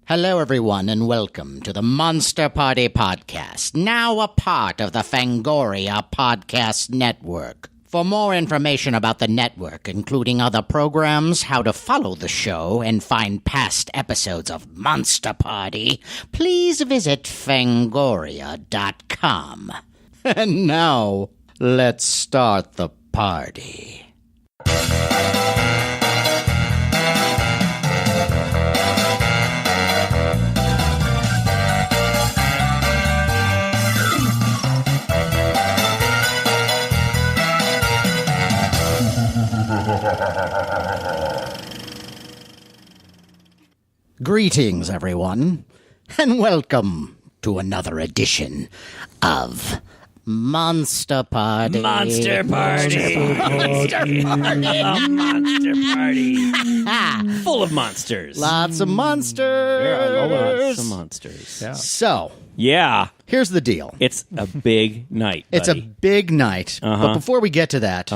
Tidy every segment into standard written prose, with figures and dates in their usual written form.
Hello, everyone, and welcome to the Monster Party Podcast, now a part of the Fangoria Podcast Network. For more information about the network, including other programs, how to follow the show, and find past episodes of Monster Party, please visit fangoria.com. And now, let's start the party. Greetings, everyone, and welcome to another edition of Monster Party. Monster Party. Monster Party. A Monster Party. Full of monsters. Lots of monsters. There are lots of monsters. Yeah. So, Yeah. here's the deal. It's a big night, buddy. It's a big night, but before we get to that,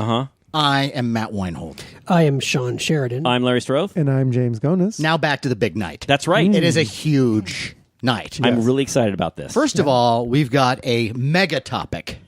I am Matt Weinhold. I am Sean Sheridan. I'm Larry Strove. And I'm James Gonis. Now back to the big night. That's right. It is a huge night. I'm really excited about this. First of all, we've got a mega topic.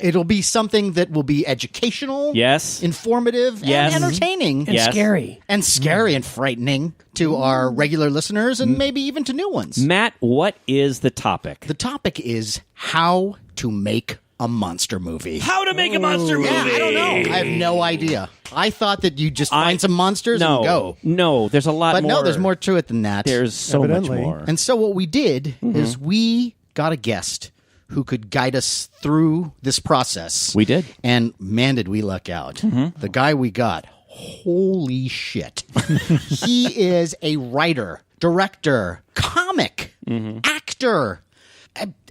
It'll be something that will be educational, Yes. informative, Yes. and entertaining. and Yes. scary. And scary and frightening to our regular listeners and maybe even to new ones. Matt, what is the topic? The topic is how to make a monster movie. How to make a monster movie. Yeah, I don't know. I have no idea. I thought that you just find some monsters and go. No, there's a lot But more. no, there's more to it than that. There's so Evidently. much more. And so what we did is we got a guest who could guide us through this process. We did. And man, did we luck out. The guy we got, holy shit. He is a writer, director, comic, actor,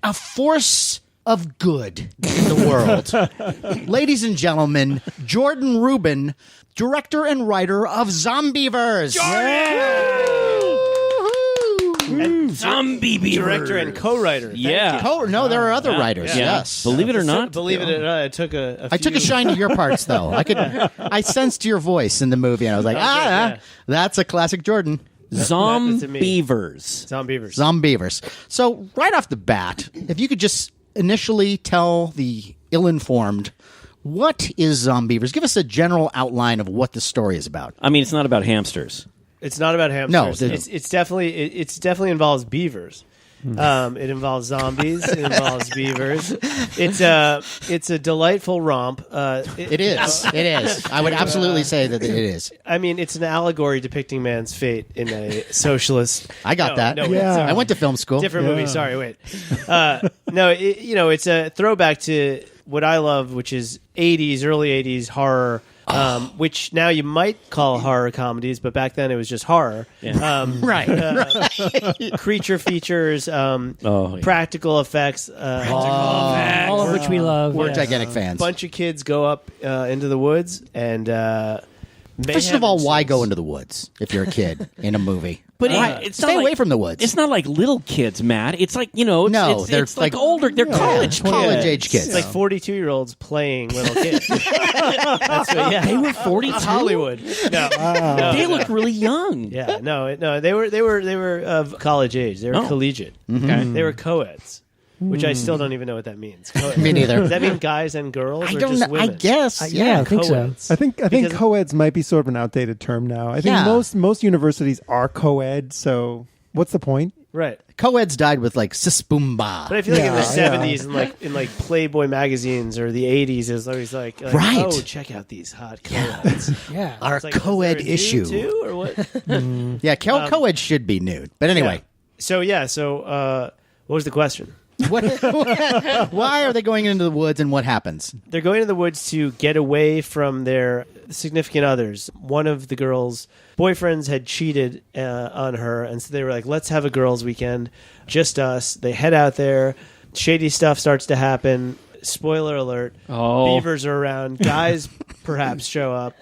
a force of good in the world. Ladies and gentlemen, Jordan Rubin, director and writer of Zombeavers. Zombie beaver. Director and co-writer. Thank Yeah. you. No, there are other writers. Yeah. Yes. Believe it or not. Believe it or not, I took a I took a shine to your parts, though. I sensed your voice in the movie, and I was like, yeah. that's a classic Jordan. Zombeavers. Zombeavers. Zombeavers. So, right off the bat, if you could just initially tell the ill-informed, what is Zombeavers? Give us a general outline of what the story is about. I mean, it's not about hamsters. It's not about hamsters. No, it's definitely involves beavers. It involves zombies. It involves beavers. It's a delightful romp. It is. It is. I would absolutely say that it is. I mean, it's an allegory depicting man's fate in a socialist. I got that. No, Yeah. I went to film school. different movie. Sorry, wait. No, it's a throwback to what I love, which is '80s, early '80s horror. Which now you might call horror comedies, but back then it was just horror. Right. Creature features, yeah. practical effects. All of which we love. We're yes. gigantic fans. Bunch of kids go up into the woods and. First of all, why go into the woods if you're a kid in a movie? But it's stay away from the woods. It's not like little kids, Matt. It's like, No, they're it's like like- older. They're college college-age kids. It's like 42-year-olds playing little kids. That's what, yeah. They were 42. Hollywood. No, They look really young. yeah, no. They were of college age. They were collegiate. Okay. They were co-eds, which I still don't even know what that means. Co-eds. Me neither. Does that mean guys and girls, I or don't just know. I women? guess. Yeah, I think so. co-eds. I think Because- co-eds might be sort of an outdated term now. I think Yeah. most universities are co-ed, so what's the point? Right. Co-eds died with like Sisboomba. But I feel like in the Yeah, 70s and like Playboy magazines or the 80s, it was always like Right. oh, check out these hot co-eds. Yeah. Our It's like, co-ed is there a issue. nude too, or what? Yeah, co-ed should be nude. But anyway, So what was the question? what, why are they going into the woods and what happens? They're going to the woods to get away from their significant others. One of the girls' boyfriends had cheated on her, and so they were like, let's have a girls' weekend, just us. They head out there. Shady stuff starts to happen. Spoiler alert. Oh. Beavers are around. Guys perhaps show up.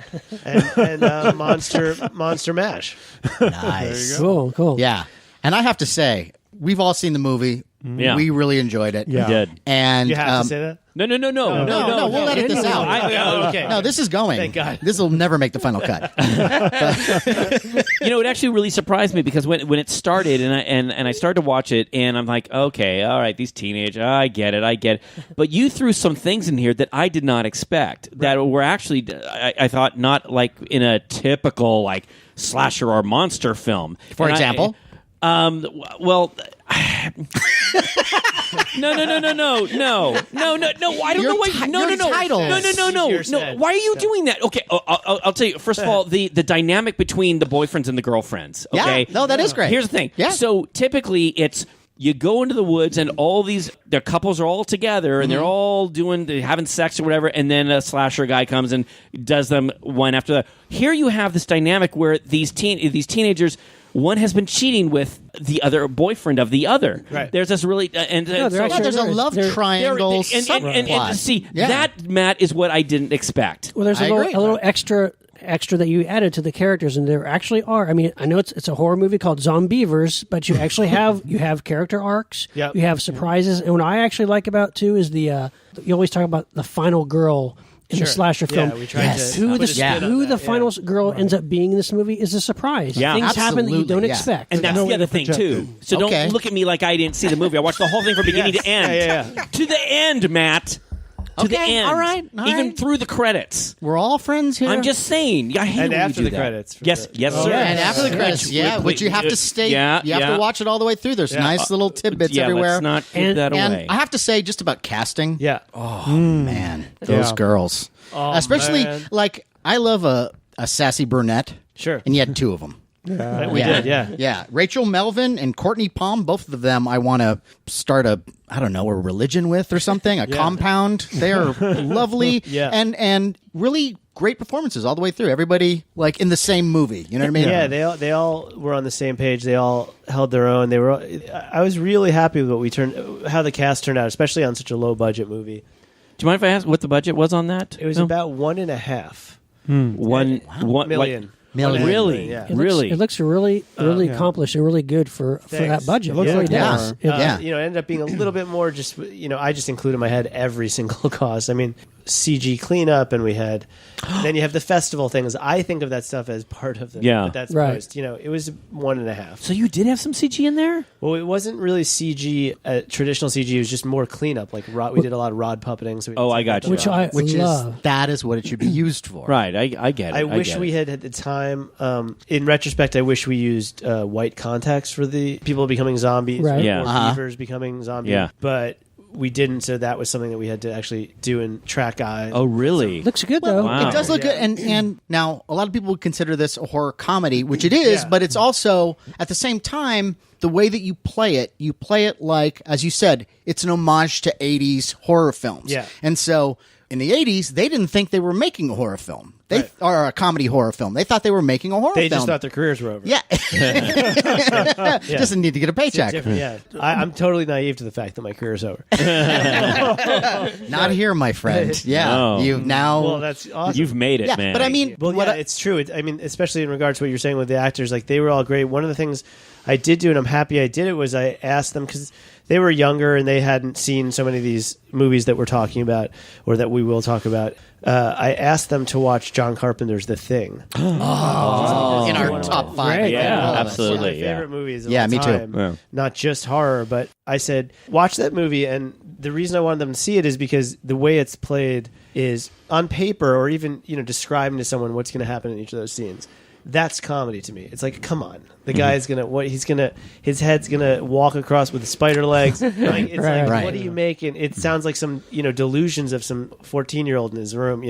And monster mash. Nice. Cool. Yeah. And I have to say, we've all seen the movie. Yeah. We really enjoyed it. Yeah. Did. And You have to say that? No. No, we'll edit this out. Okay. No, this is going. Thank God. This will never make the final cut. It actually really surprised me because when it started and I started to watch it and I'm like, okay, all right, these teenagers, I get it. But you threw some things in here that I did not expect that were actually, I thought, not like in a typical like slasher or monster film. For example? Well, no. I don't know why. No. Why are you doing that? Okay, I'll tell you. First of all, the dynamic between the boyfriends and the girlfriends. Okay, Yeah, no, that is great. Here's the thing. Yeah. So typically, it's you go into the woods and all their couples are all together and they're all having sex or whatever, and then a slasher guy comes and does them one after the. Here you have this dynamic where these teenagers. One has been cheating with the other boyfriend of the other. Right. There's this really there's a love triangle. And see that, Matt, is what I didn't expect. Well, there's a little extra that you added to the characters, and there actually are. I mean, I know it's a horror movie called Zombeavers, but you actually have character arcs. Yep. You have surprises, and what I actually like about too is you always talk about the final girl. In the slasher film, we tried to who put a spin on the that, final girl ends up being in this movie is a surprise. Yeah. Things happen that you don't Absolutely, yeah. expect. And that's the other thing, too. So Okay. don't look at me like I didn't see the movie. I watched the whole thing from beginning to end. Yeah. To the end, Matt. To the Okay, end. all right. Even through the credits. We're all friends here. I'm just saying. I hate And when you after do the that. credits. Yes, Oh, sir. yeah. And after the credits, which you have to stay. You have to watch it all the way through. There's nice little tidbits everywhere. Let's not give that and away. I have to say, just about casting. Yeah. Man, those girls. Especially, man. like, I love a sassy brunette. Sure. And you had two of them. We did, yeah. Yeah. Rachel Melvin and Courtney Palm, both of them I want to start a religion with or something, a compound. They are lovely and really great performances all the way through. Everybody, like, in the same movie. You know what I mean? Yeah, they all were on the same page. They all held their own. I was really happy with how the cast turned out, especially on such a low-budget movie. Do you mind if I ask what the budget was on that? It was about 1.5 million. Million. Really? Yeah. Really? It looks really accomplished and really good for that budget. It looks like Yeah. more. It ended up being a little bit more just, I just included in my head every single cost. I mean, CG cleanup, and then you have the festival things. I think of that stuff as part of the, but that's right. post. It was 1.5. So you did have some CG in there? Well, it wasn't really CG, traditional CG. It was just more cleanup. Like we did a lot of rod puppeting. So I got you. Which I Which love. that is what it should be used for. Right, I get it. I wish we had at the time. In retrospect, I wish we used white contacts for the people becoming zombies, Right. Yeah. or beavers becoming zombies. Yeah. But we didn't, so that was something that we had to actually do in track eyes. Oh, really? Looks good Well, though. Wow. it does look good, and now a lot of people would consider this a horror comedy, which it is, but it's also at the same time the way that you play it like, as you said, it's an homage to 80s horror films. Yeah. And so in the 80s, they didn't think they were making a horror film. Or a comedy horror film. They thought they were making a horror film. They just thought their careers were over. Yeah. Just need to get a paycheck. Yeah. I'm totally naive to the fact that my career's over. Not here, my friend. Yeah. No. You've now. Well, that's awesome. You've made it, yeah, man. but I mean, Well, what yeah, I- it's true. I mean, especially in regards to what you're saying with the actors, like they were all great. One of the things I did do, and I'm happy I did it, was I asked them, because they were younger and they hadn't seen so many of these movies that we're talking about, or that we will talk about. I asked them to watch John Carpenter's The Thing. in our top five. Great. Yeah, All of us. absolutely. One of my favorite movies of Yeah, all me too. time. Yeah. Not just horror, but I said, watch that movie. And the reason I wanted them to see it is because the way it's played is on paper, or even, describing to someone what's going to happen in each of those scenes. That's comedy to me. It's like, come on, the guy's his head's gonna walk across with spider legs. Like, it's like, Right. what are you making? It sounds like some delusions of some 14-year-old in his room.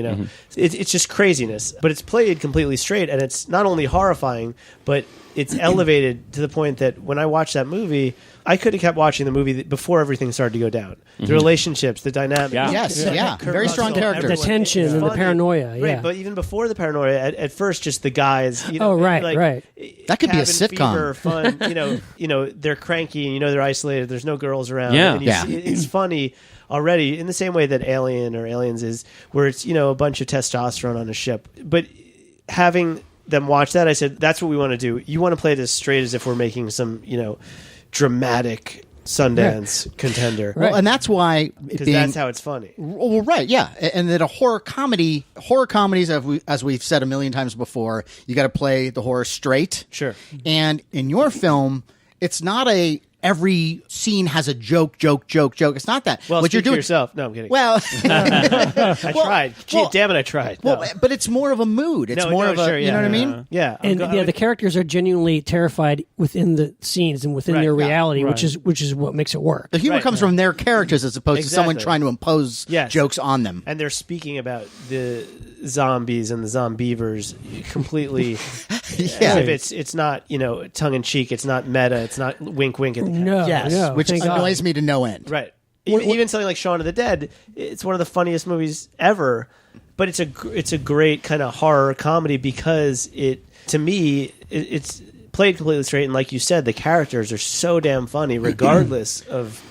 It's just craziness, but it's played completely straight, and it's not only horrifying, but it's elevated to the point that when I watch that movie, I could have kept watching the movie before everything started to go down. The relationships, the dynamics. Yeah. Yes, Kurt yeah. Very Russell, strong characters. everyone. The tension It's and the funny. paranoia, yeah. Right, but even before the paranoia, at first, just the guys. Oh, right, right. That could be a cabin sitcom. fever, fun. They're cranky and they're isolated. There's no girls around. Yeah. and it's funny already in the same way that Alien or Aliens is, where it's a bunch of testosterone on a ship. But having them watch that, I said, that's what we want to do. You want to play this straight as if we're making some dramatic Sundance contender. Well, and that's why Because that's how it's funny. Well, right, yeah, and that a horror comedies, as we've said a million times before, you got to play the horror straight. Sure. And in your film, it's not every scene has a joke. It's not that. Well, what speak you're doing for yourself. No, I'm kidding. Well, I tried. Gee, damn it, I tried. well, No. but it's more of a mood. It's more of a, sure, you know what I mean? Yeah. And the characters are genuinely terrified within the scenes and within Right, their yeah, reality, right. which is what makes it work. The humor Right, comes from their characters as opposed to someone Exactly. trying to impose Yes. jokes on them. And they're speaking about the zombies and the zombeavers completely as if it's not, tongue in cheek, it's not meta, it's not wink wink at the No, Yes, no, which thank God. annoys me to no end. Right. Even something like Shaun of the Dead, it's one of the funniest movies ever, but it's a great kind of horror comedy because to me it's played completely straight, and like you said, the characters are so damn funny regardless of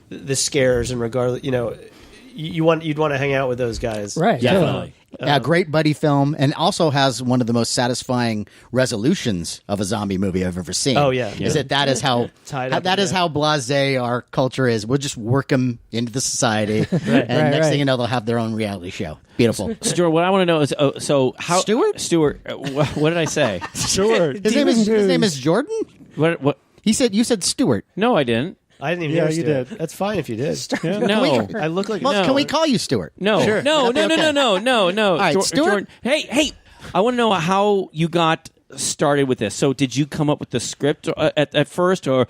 the scares, and regardless, you'd want to hang out with those guys. Right. Definitely. Yeah, great buddy film, and also has one of the most satisfying resolutions of a zombie movie I've ever seen. Oh, yeah. Is that is how Tied up, that is yeah. how blasé our culture is. We'll just work them into the society, and next right. thing you know, they'll have their own reality show. Beautiful. Stuart, what I want to know is, how Stuart, what did I say? Stuart. His name is Jordan. What? You said Stuart. No, I didn't. I didn't even Yeah, notice you it. did. That's fine if you did. No. I look like Well, can we call you Stuart? No, Sure. no, Okay, okay. no. All right, Stuart? Jordan. Hey, I want to know how you got started with this. So, did you come up with the script at first, or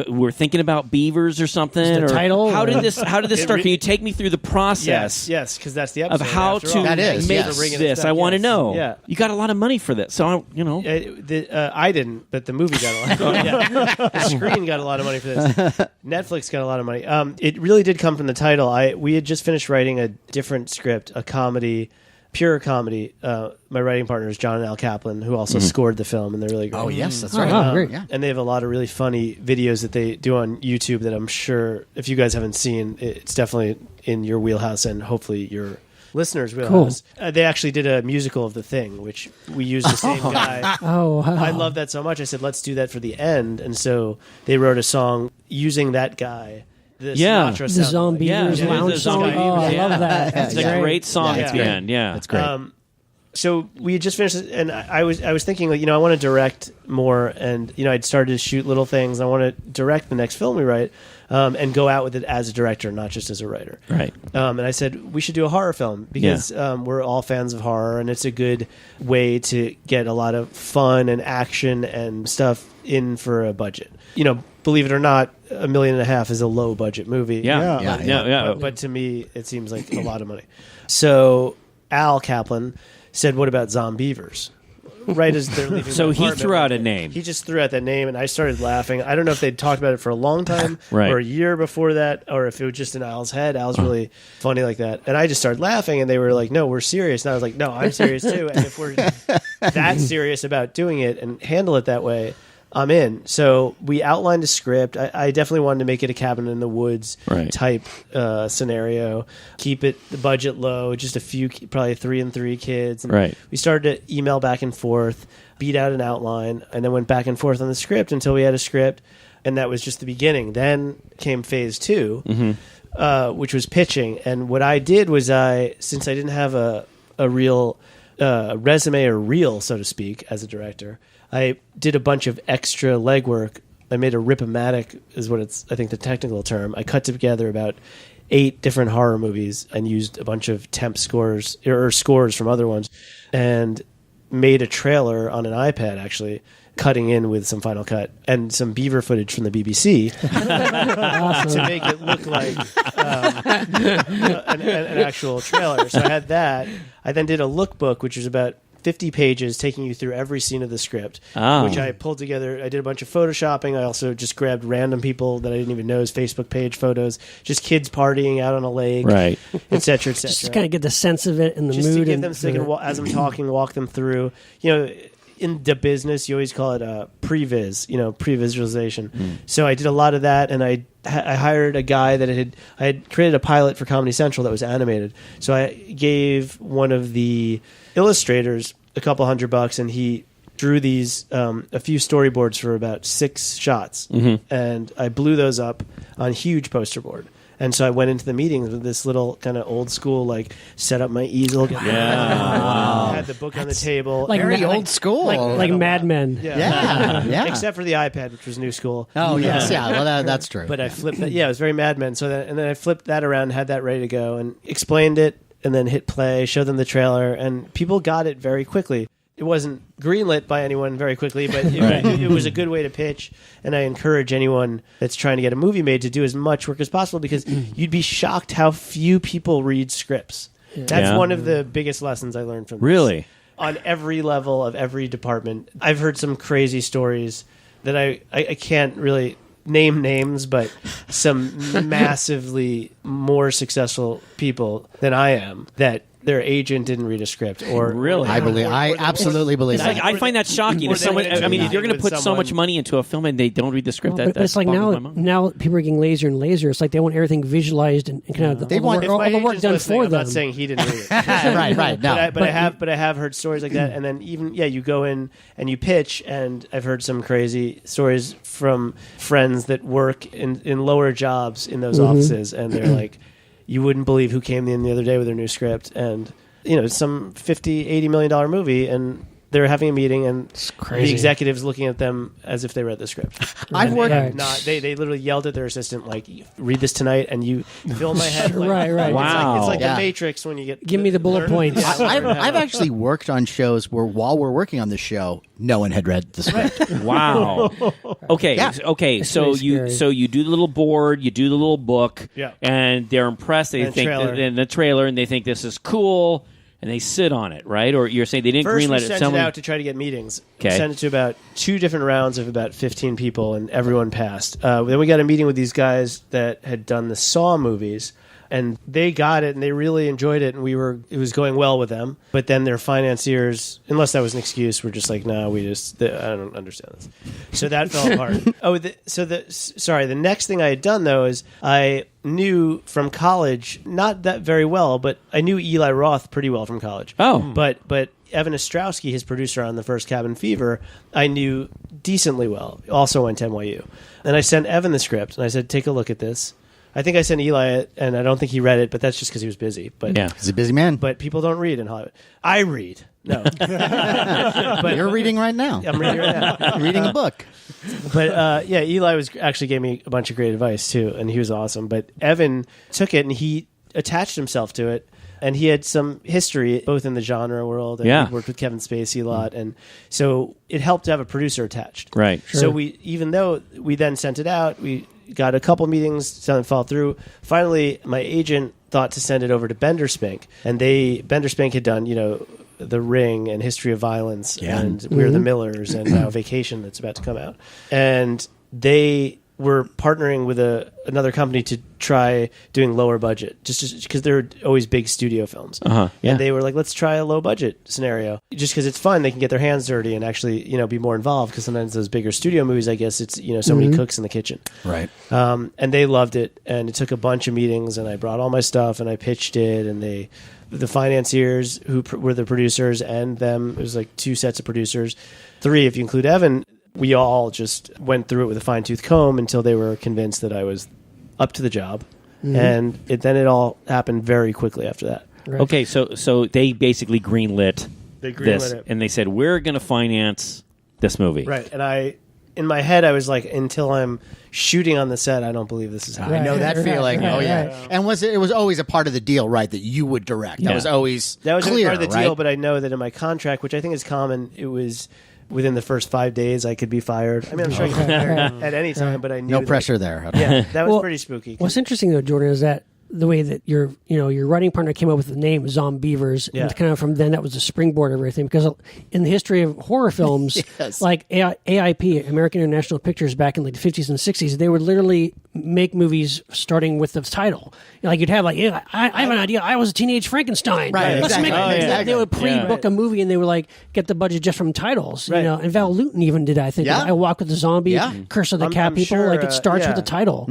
were thinking about beavers or something? the or title, How did or- this start? Can you take me through the process? Yes, because that's the Of episode. how after to all. That is, make yes. this, I want to know. Yeah. You got a lot of money for this, so I didn't, but the movie got a lot of money. Yeah. The screen got a lot of money for this. Netflix got a lot of money. It really did come from the title. We had just finished writing a different script, a comedy, pure comedy. My writing partner is John and Al Kaplan, who also scored the film, and they're really great. Oh yes, that's Oh, right. wow, great. Yeah. And they have a lot of really funny videos that they do on YouTube that I'm sure if you guys haven't seen, it's definitely in your wheelhouse and hopefully your listeners' wheelhouse. They actually did a musical of The Thing, which we used the same guy. Oh, wow. I love that so much. I said, let's do that for the end. And so they wrote a song using that guy. The Yeah. Sinatra the sound. zombie Yeah, Beavers it is lounge the song. Zombie Oh, I Beavers, love yeah. that. it's That's a great. great song Yeah, at it's the great. end. Yeah, That's great. So we had just finished, and I was thinking, like, I want to direct more, and I'd started to shoot little things. I want to direct the next film we write, and go out with it as a director, not just as a writer. Right. And I said we should do a horror film because we're all fans of horror, and it's a good way to get a lot of fun and action and stuff in for a budget. Believe it or not, $1.5 million is a low budget movie. Yeah, Yeah. yeah. But to me, it seems like a lot of money. So Al Kaplan said, "What about zombeavers?" Right as they're leaving. So my he apartment. threw out a name. He just threw out that name, and I started laughing. I don't know if they'd talked about it for a long time, Right. or a year before that, or if it was just in Al's head. Al's really funny like that, and I just started laughing, and they were like, "No, we're serious." And I was like, "No, I'm serious too." And if we're that serious about doing it and handle it that way, I'm in. So we outlined a script. I definitely wanted to make it a cabin in the woods Right. type scenario. Keep the budget low, just a few, probably 3 and 3 kids. And Right. we started to email back and forth, beat out an outline, and then went back and forth on the script until we had a script. And that was just the beginning. Then came phase 2, which was pitching. And what I did was since I didn't have a real resume or reel, so to speak, as a director, I did a bunch of extra legwork. I made a rip-o-matic, is what it's, I think, the technical term. I cut together about 8 different horror movies and used a bunch of temp scores or scores from other ones, and made a trailer on an iPad, actually, cutting in with some Final Cut and some beaver footage from the BBC to make it look like an actual trailer. So I had that. I then did a lookbook, which was about 50 pages taking you through every scene of the script, which I pulled together. I did a bunch of photoshopping. I also just grabbed random people that I didn't even know's Facebook page photos, just kids partying out on a lake, Right. et cetera, et cetera. Just to kind of get the sense of it and the Just mood. to give and them, so they can, as I'm talking, walk them through. In the business, you always call it previs, pre-visualization. So I did a lot of that, and I hired a guy that I had created a pilot for Comedy Central that was animated. So I gave one of the illustrators a couple $100, and he drew these a few storyboards for about 6 shots, and I blew those up. on huge poster board. And so I went into the meetings with this little kind of old school, like, set up my easel, had the book on the table. Like Very old school. like Mad Men. Yeah. Except for the iPad, which was new school. Oh, yes. Yeah. Well, that's true. But I flipped that. Yeah, it was very Mad Men. So then I flipped that around, had that ready to go, and explained it, and then hit play, showed them the trailer, and people got it very quickly. It wasn't greenlit by anyone very quickly, but it was a good way to pitch. And I encourage anyone that's trying to get a movie made to do as much work as possible, because you'd be shocked how few people read scripts. That's one of the biggest lessons I learned from this. Really? On every level of every department. I've heard some crazy stories that I can't really name names, but some massively more successful people than I am that their agent didn't read a script, or really, I absolutely believe that. I find that shocking. If someone, I mean, if you're going to put so much money into a film and they don't read the script, But it's like now people are getting lazier and lazier. It's like they want everything visualized and kind of all the work done for them. I'm not saying he didn't read it. right. No, but I have heard stories like that, and then even you go in and you pitch, and I've heard some crazy stories from friends that work in lower jobs in those offices, and they're like, you wouldn't believe who came in the other day with their new script, and it's some $50-80 million movie, and they're having a meeting, and the executives looking at them as if they read the script. I've worked. They literally yelled at their assistant, like, "Read this tonight," and you fill my head. Like, right. Wow. It's like the Matrix when you get. Give me the bullet points. I've actually worked on shows where, while we're working on the show, no one had read the script. Wow. Okay. Yeah. Okay. So you do the little board, you do the little book, and they're impressed. They think in the trailer, and they think this is cool. And they sit on it, right? Or you're saying they didn't greenlight it? First, we sent it out to try to get meetings. Okay. We sent it to about 2 different rounds of about 15 people, and everyone passed. Then we got a meeting with these guys that had done the Saw movies, and they got it, and they really enjoyed it, and it was going well with them. But then their financiers, unless that was an excuse, were just like, no, I don't understand this. So that fell apart. The next thing I had done, though, is I knew from college, not that very well, but I knew Eli Roth pretty well from college. Oh. But Evan Ostrowski, his producer on the first Cabin Fever, I knew decently well, also went to NYU. And I sent Evan the script, and I said, take a look at this. I think I sent Eli it, and I don't think he read it, but that's just because he was busy. But He's a busy man. But people don't read in Hollywood. I read. No. But you're reading right now. I'm reading right now. Reading a book. But Eli actually gave me a bunch of great advice too, and he was awesome. But Evan took it and he attached himself to it, and he had some history both in the genre world, and he worked with Kevin Spacey a lot, and so it helped to have a producer attached. Right. Sure. So even though we then sent it out, we got a couple meetings, some fall through. Finally, my agent thought to send it over to Bender Spank, and Bender Spank had done The Ring and History of Violence and We're the Millers and now Vacation that's about to come out. And they were partnering with another company to try doing lower budget, just because they're always big studio films. And they were like, let's try a low budget scenario. Just because it's fun, they can get their hands dirty and actually be more involved, because sometimes those bigger studio movies, I guess it's so many cooks in the kitchen. Right. And they loved it, and it took a bunch of meetings, and I brought all my stuff and I pitched it, and the financiers who were the producers and them, it was like 2 sets of producers, 3 if you include Evan. We all just went through it with a fine-tooth comb until they were convinced that I was up to the job. And then it all happened very quickly after that. Right. Okay, so they basically greenlit this, it. and they said, we're going to finance this movie. Right. And in my head, I was like, until I'm shooting on the set, I don't believe this is happening. I know that feeling. Right, Oh yeah. right. And it was always a part of the deal, right? That you would direct. That was always clear, part of the right? deal, but I know that in my contract, which I think is common, it was within the first 5 days I could be fired. I mean, I'm sure I could be fired at any time, but I knew No pressure there. Okay. Yeah, that was Well, pretty spooky. What's interesting though, Jordan, is that the way that your writing partner came up with the name Zombeavers, and kind of from then that was the springboard of everything. Because in the history of horror films, like AIP, American International Pictures, back in like the 50s and 60s, they would literally make movies starting with the title. Like you'd have like, I have an idea. I was a teenage Frankenstein. Right, Let's exactly. make Exactly. They would pre-book a movie, and they would like get the budget just from titles. Right. And Val Lewton even did that. I think. Yeah. I Walk with the Zombie, Curse of the Cat I'm People. sure, Like it starts with the title.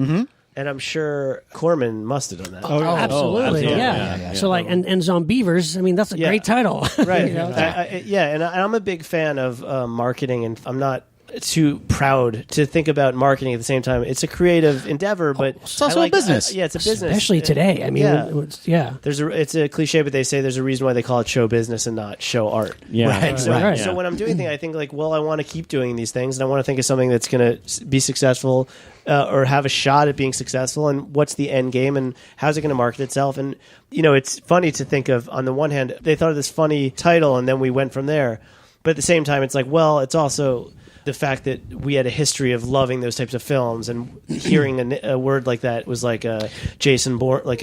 And I'm sure Corman must have done that. Oh, absolutely, yeah. So like, and Zombeavers, I mean, that's a great title. Right. You know? And I'm a big fan of marketing, and I'm not too proud to think about marketing at the same time. It's a creative endeavor, but it's also a business. Yeah, it's a business, Especially today. I mean, it's a cliche, but they say there's a reason why they call it show business and not show art. Yeah. Right. So when I'm doing things, I think like, well, I want to keep doing these things, and I want to think of something that's going to be successful or have a shot at being successful, and what's the end game, and how's it going to market itself. And it's funny to think of, on the one hand, they thought of this funny title, and then we went from there. But at the same time, it's like, well, it's also the fact that we had a history of loving those types of films, and hearing a word like that was like a Jason Bourne, like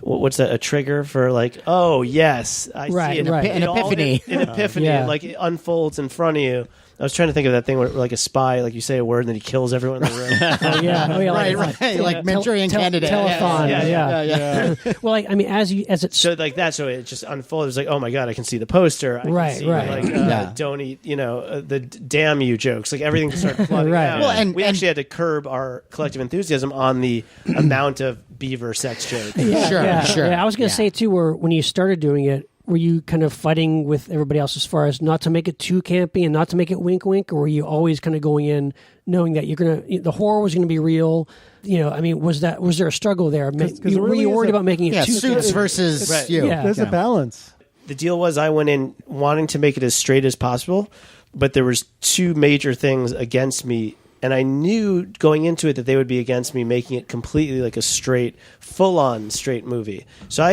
what's that? A trigger for like, oh yes, I see it. An epiphany. An epiphany, like it unfolds in front of you. I was trying to think of that thing where, like a spy, like you say a word and then he kills everyone in the room. Like Manchurian Candidate. Telethon. Yeah. Well, like, I mean, as it so like that, so it just unfolded. It's like, oh my god, I can see the poster. I can see, like, don't eat, the damn you jokes. Like everything just started flooding out. Well, and we actually had to curb our collective enthusiasm on the amount of beaver sex jokes. Sure. Yeah, I was going to say too, when you started doing it, were you kind of fighting with everybody else as far as not to make it too campy and not to make it wink wink, or were you always kind of going in knowing that the horror was going to be real? I mean, was there a struggle there? Were you worried about making it too Suits versus you? Yeah, there's a balance. The deal was, I went in wanting to make it as straight as possible, but there was two major things against me. And I knew going into it that they would be against me making it completely like a straight, full-on straight movie. So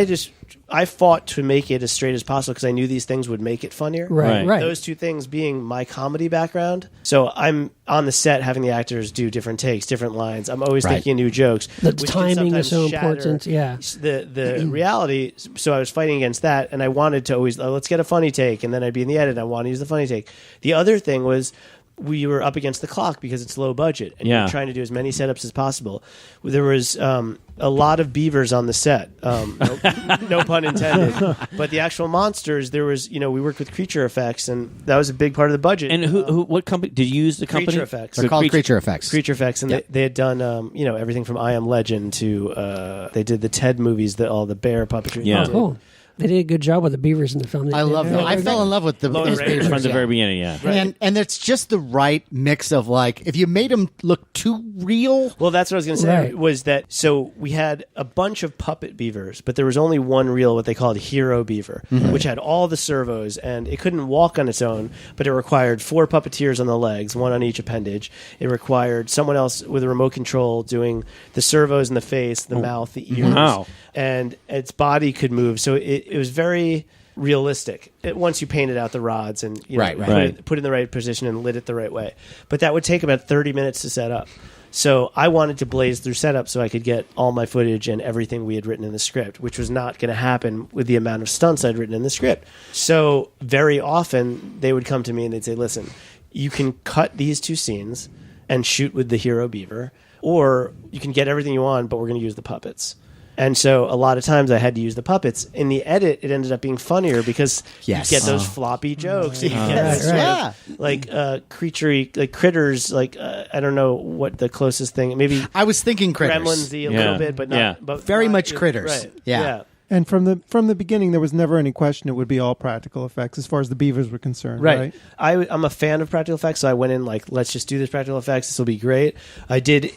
I fought to make it as straight as possible because I knew these things would make it funnier. Right. Those two things being my comedy background. So I'm on the set having the actors do different takes, different lines. I'm always thinking of new jokes. The timing is so important. Yeah. The reality. So I was fighting against that, and I wanted to always, let's get a funny take, and then I'd be in the edit, and I want to use the funny take. The other thing was, we were up against the clock because it's low budget, and you're trying to do as many setups as possible. There was a lot of beavers on the set, no pun intended. But the actual monsters, there was, we worked with Creature Effects, and that was a big part of the budget. And what company did you use? The company Creature Effects. They're called Creature Effects. Creature Effects, and they had done everything from I Am Legend to they did the Ted movies, all the bear puppetry. Yeah. Oh, cool. They did a good job with the beavers in the film. I love them. I fell in love with the beavers from the very beginning. Yeah, and it's just the right mix of, like, if you made them look too real. Well, that's what I was going to say. Was that so? We had a bunch of puppet beavers, but there was only one real, what they called hero beaver, which had all the servos, and it couldn't walk on its own, but it required 4 puppeteers on the legs, 1 on each appendage. It required someone else with a remote control doing the servos in the face, the mouth, the ears. Wow. And its body could move, so it was very realistic. Once you painted out the rods and put it in the right position and lit it the right way, but that would take about 30 minutes to set up. So I wanted to blaze through setup so I could get all my footage and everything we had written in the script, which was not going to happen with the amount of stunts I'd written in the script. So very often they would come to me and they'd say, "Listen, you can cut these 2 scenes and shoot with the hero beaver, or you can get everything you want, but we're going to use the puppets." And so a lot of times I had to use the puppets. In the edit, it ended up being funnier because you get those floppy jokes. You get this sort of, like creature-y, like critters. Like I don't know what the closest thing. Maybe I was thinking critters. Gremlins-y a little bit, but not. But very not, much critters. Right. Yeah. And from the beginning, there was never any question it would be all practical effects as far as the beavers were concerned, right? I'm a fan of practical effects, so I went in like, let's just do this practical effects. This will be great. I did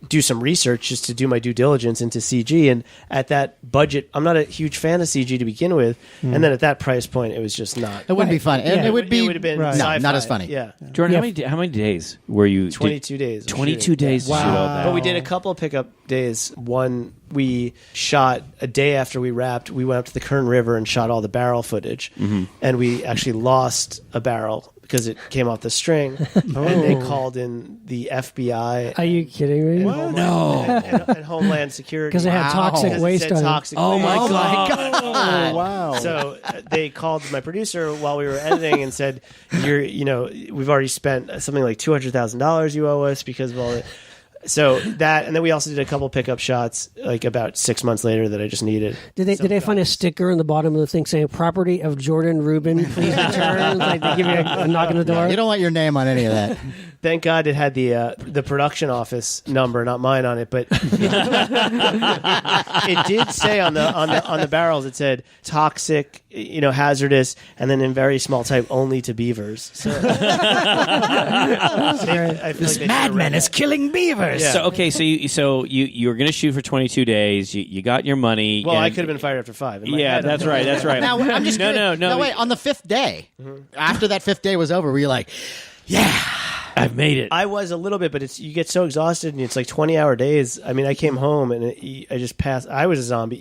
do some research just to do my due diligence into CG, and at that budget, I'm not a huge fan of CG to begin with, and then at that price point, it was just not. It wouldn't be fun. Yeah. It would have been sci-fi. not as funny. Yeah. Jordan, how many days were you? 22 days. 22 days to shoot all that. But we did a couple of pickup days. One, we shot a day after we wrapped. We went up to the Kern River and shot all the barrel footage, and we actually lost a barrel because it came off the string, and they called in the FBI. Are you kidding me? And Homeland Security because it had toxic waste on it. Oh my god! Oh, wow. So they called my producer while we were editing and said, we've already spent something like $200,000 you owe us because of all it. So that, and then we also did a couple pickup shots like about 6 months later that I just needed. Did they find a sticker in the bottom of the thing saying "Property of Jordan Rubin, please return"? Like they give you a knock on the door. You don't want your name on any of that. Thank God it had the production office number, not mine, on it. But it did say on the barrels, it said toxic, hazardous, and then in very small type, only to beavers. So I feel This like madman is killing beavers. Yeah. So okay, so you were going to shoot for 22 days. You got your money. Well, and- I could have been fired after 5. In my Yeah, head, that's right. That's right. Now I'm just no, curious. no. Now, wait, on the 5th day, after that 5th day was over, were you like, yeah, I've made it. I was a little bit, but you get so exhausted, and it's like 20-hour days. I mean, I came home and I just passed. I was a zombie.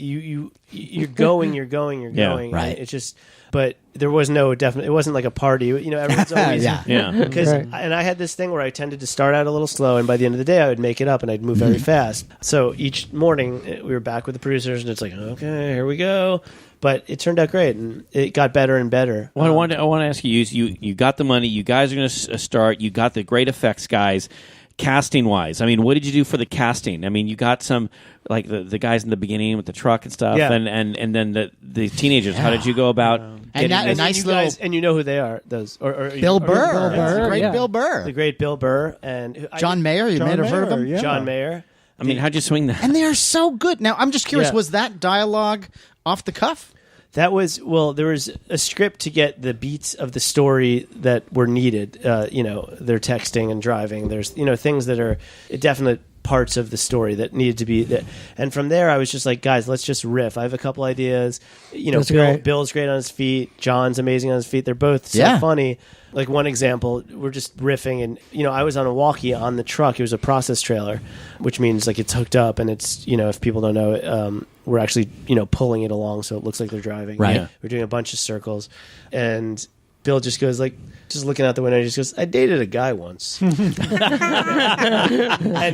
You're going. Yeah, right. It's just, but there was no definite. It wasn't like a party. Everyone's always Yeah. Because Right. and I had this thing where I tended to start out a little slow, and by the end of the day, I would make it up, and I'd move very fast. So each morning, we were back with the producers, and it's like, okay, here we go. But it turned out great, and it got better and better. Well, I want to ask you. You got the money. You guys are going to start. You got the great effects guys. Casting wise, I mean, what did you do for the casting? I mean, you got some like the guys in the beginning with the truck and stuff, Yeah. and then the teenagers. How did you go about? getting that- this? nice you little- guys, and you know who they are. Those or Bill Burr, Bill Burr, the great yeah. Bill Burr, the great Bill Burr, and John Mayer. You John may have heard of Mayer, him. yeah. John Mayer. I mean, how'd you swing that? And they are so good. Now I'm just curious: Yeah. was that dialogue off the cuff? That was there was a script to get the beats of the story that were needed. They're texting and driving. There's things that are definite parts of the story that needed to be there. And from there, I was just like, guys, let's just riff. I have a couple ideas. That's great. Bill's great on his feet. John's amazing on his feet. They're both so Yeah. funny. Like one example, we're just riffing, and I was on a walkie on the truck. It was a process trailer, which means like it's hooked up, and it's if people don't know it, we're actually pulling it along, so it looks like they're driving. Right. Yeah. We're doing a bunch of circles, and Bill just goes like, just looking out the window, he just goes, "I dated a guy once," and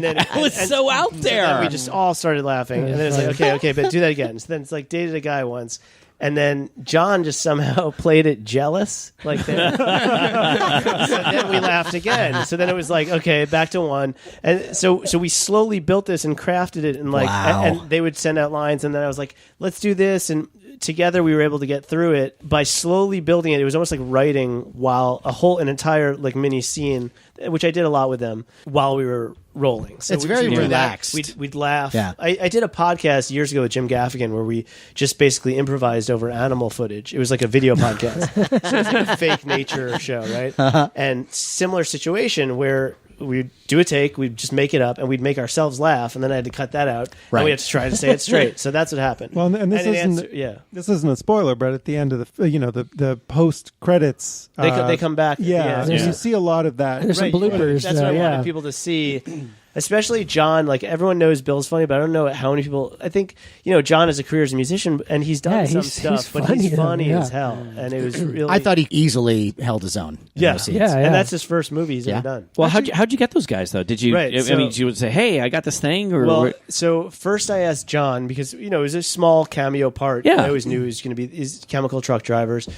then It was so out and there. then we just all started laughing, and then it's like, okay, but do that again. So then it's like, dated a guy once. And then John just somehow played it jealous, like that. So then we laughed again. So then it was like, okay, back to 1. And so we slowly built this and crafted it, and like, Wow. and they would send out lines, and then I was like, let's do this, and together we were able to get through it by slowly building it. It was almost like writing while an entire like mini scene, which I did a lot with them while we were rolling. So It's very we'd do that. relaxed. We'd laugh. Yeah. I did a podcast years ago with Jim Gaffigan where we just basically improvised over animal footage. It was like a video podcast. So it was like a fake nature show, right? And similar situation where we'd do a take, we'd just make it up, and we'd make ourselves laugh, and then I had to cut that out, Right. and we had to try to say it straight. So that's what happened. Well, and this it isn't yeah. this isn't a spoiler, but at the end of the post credits, They come back. Yeah, Yeah. you see a lot of that. There's some bloopers. That's what I yeah. wanted people to see. Especially John, like everyone knows Bill's funny, but I don't know how many people. I think John has a career as a musician, and he's done Yeah, some he's stuff, but funny, he's funny yeah. as hell, and it was really. I thought he easily held his own. in Yeah. those scenes. Yeah. and that's his first movie he's Yeah. ever done. Well, how'd you get those guys though? Did you? Right, I so- mean, you would say, "Hey, I got this thing," or Well, so first I asked John because it was a small cameo part. Yeah. I always knew he was going to be these chemical truck drivers,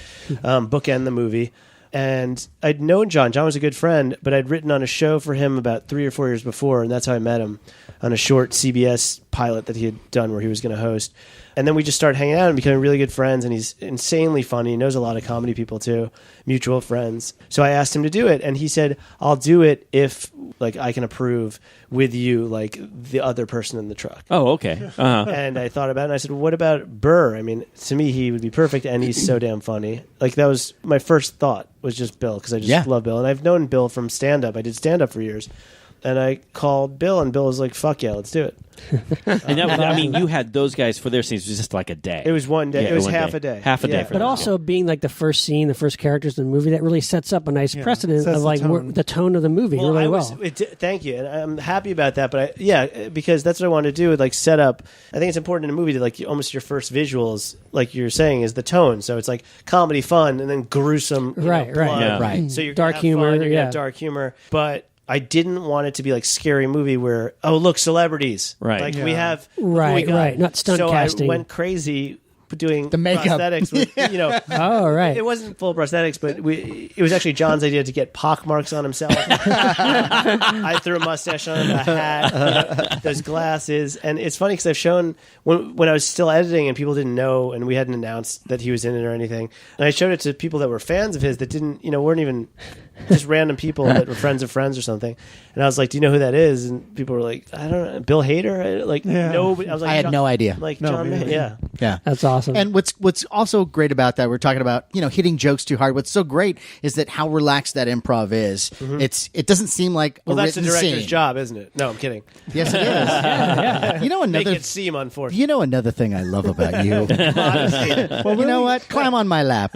bookend the movie. And I'd known John. John was a good friend, but I'd written on a show for him about 3 or 4 years before, and that's how I met him on a short CBS pilot that he had done where he was going to host. And then we just started hanging out and becoming really good friends, and he's insanely funny. He knows a lot of comedy people too, mutual friends. So I asked him to do it, and he said, "I'll do it if like I can approve with you, like the other person in the truck." oh, okay. Uh-huh. And I thought about it, and I said, well, what about Burr? I mean, to me, he would be perfect, and he's so damn funny. Like, that was my first thought, was just Bill, because I just love Bill. And I've known Bill from stand-up. I did stand-up for years. And I called Bill, and Bill was like, fuck yeah, let's do it. And that was, I mean, you had those guys for their scenes. It was just like a day. It was one day. Yeah, it was one half day. a day. Half a day Yeah. for But them. also being like the first scene, the first characters in the movie, that really sets up a nice precedent sets of the like tone. the tone of the movie really well. Thank you, and I'm happy about that. But because that's what I want to do. Like set up. I think it's important in a movie to like almost your first visuals, like you're saying, is the tone. So it's like comedy, fun, and then gruesome, Right, blood. right. Yeah. Right. So you're Dark gonna have humor, fun, you're gonna have yeah. dark humor, but I didn't want it to be like scary movie where look, celebrities, Right. Like Yeah. we have Right, right. Not stunt so casting. I went crazy doing The makeup. prosthetics with, Oh, right. it wasn't full prosthetics, but it was actually John's idea to get pock marks on himself. I threw a mustache on him, a hat, those glasses. And it's funny because I've shown, when I was still editing and people didn't know and we hadn't announced that he was in it or anything, and I showed it to people that were fans of his that didn't, weren't even just random people that were friends of friends or something. And I was like, "Do you know who that is?" And people were like, "I don't know, Bill Hader." Like, nobody. I was like, I had no idea. Like No, John, me neither. yeah. Yeah. That's awesome. And what's also great about that, we're talking about, hitting jokes too hard. What's so great is that how relaxed that improv is. It doesn't seem like Well, a that's the written director's scene. job, isn't it? No, I'm kidding. Yes, it is. Make Another it seem unfortunate. another thing I love about you. Well, you know what? Climb on my lap.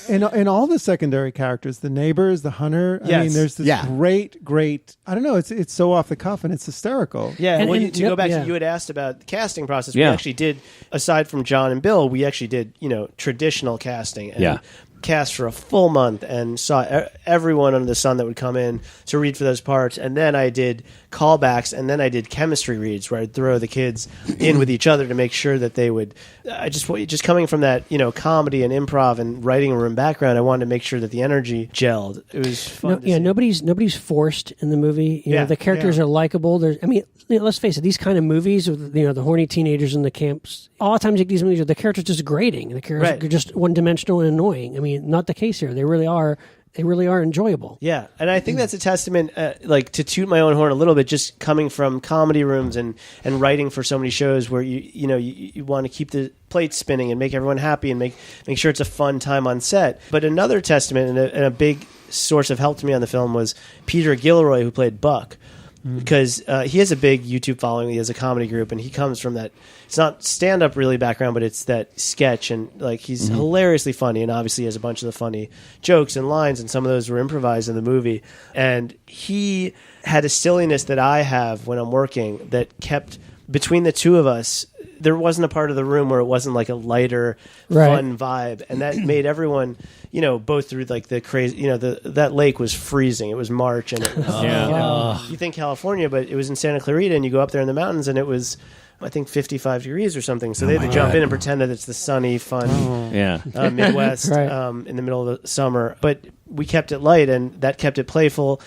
In all the secondary characters, the neighbors, the hunter. I Yes. mean, there's this Yeah. great. I don't know. It's so off the cuff and it's hysterical. Yeah, And- well, and- to go back yeah. to you had asked about the casting process. Yeah. We actually did, aside from John and Bill, we actually did traditional casting. And Yeah. cast for a full month and saw everyone under the sun that would come in to read for those parts. And then I did callbacks, and then I did chemistry reads where I'd throw the kids in with each other to make sure that they would. I just coming from that comedy and improv and writing room background, I wanted to make sure that the energy gelled. It was fun. to see. nobody's forced in the movie. You know, the characters are likable. There's, I mean, let's face it, these kind of movies with the horny teenagers in the camps. A lot of times, like these movies, the characters just grating. The characters are just one dimensional and annoying. I mean, not the case here. They really are. They really are enjoyable. Yeah, and I think that's a testament, like to toot my own horn a little bit, just coming from comedy rooms and writing for so many shows where you want to keep the plates spinning and make everyone happy and make sure it's a fun time on set. But another testament and a big source of help to me on the film was Peter Gilroy, who played Buck. Because he has a big YouTube following. He has a comedy group, and he comes from that. It's not stand-up really background, but it's that sketch, and like he's hilariously funny, and obviously has a bunch of the funny jokes and lines, and some of those were improvised in the movie. And he had a silliness that I have when I'm working that kept between the two of us. There wasn't a part of the room where it wasn't like a lighter, fun vibe, and that made everyone, both through like the crazy, that lake was freezing. It was March, and it was, you think California, but it was in Santa Clarita, and you go up there in the mountains, and it was, I think, 55 degrees or something. So they had to jump in and pretend that it's the sunny, fun Midwest in the middle of the summer. But we kept it light, and that kept it playful.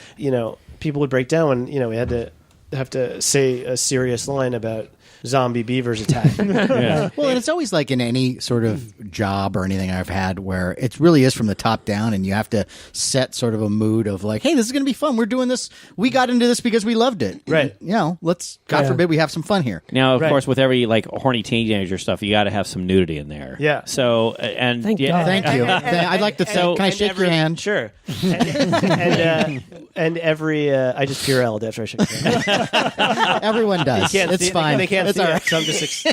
People would break down when we had to have to say a serious line about zombie beavers attacking. Well, and it's always like in any sort of job or anything I've had where it really is from the top down, and you have to set sort of a mood of like, hey, this is going to be fun. We're doing this. We got into this because we loved it. Right. Let's, God forbid, we have some fun here. Now, of course, with every like horny teenager stuff, you got to have some nudity in there. Yeah. So, and Thank God. Thank you. I'd like to So- can I shake your hand? Sure. And every I just Purelled after I shook your hand. Everyone does. It's fine. They can't It's see all it, right. so I'm just.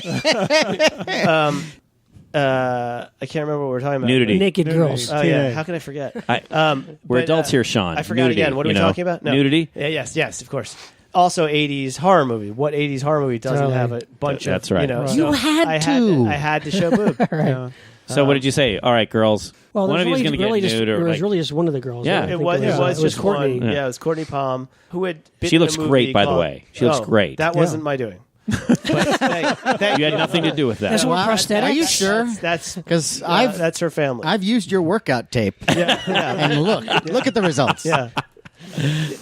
I can't remember what we're talking about. Nudity. Naked girls. Oh yeah. How can I forget? We're But, adults here, Sean. I forgot Nudity, again. What are we talking about? No. Nudity. Yeah, yes, of course. Also, 80s horror movie. What 80s horror movie doesn't Totally. have a bunch of? That's right. You so had I to. I had to show boob. So what did you say? All right, girls. Well, one there's of you is really, going to get really nude, just, or it was like, really just one of the girls. Yeah. I think It was just Courtney. one. Yeah, it was Courtney Palm, who had. Been She in a looks movie great, by the called- way. She looks great. That wasn't my doing. But thank you had nothing to do with that. That's what Wow. prosthetics. Are you sure? That's Because that's her family. I've used your workout tape, and look at the results. Yeah.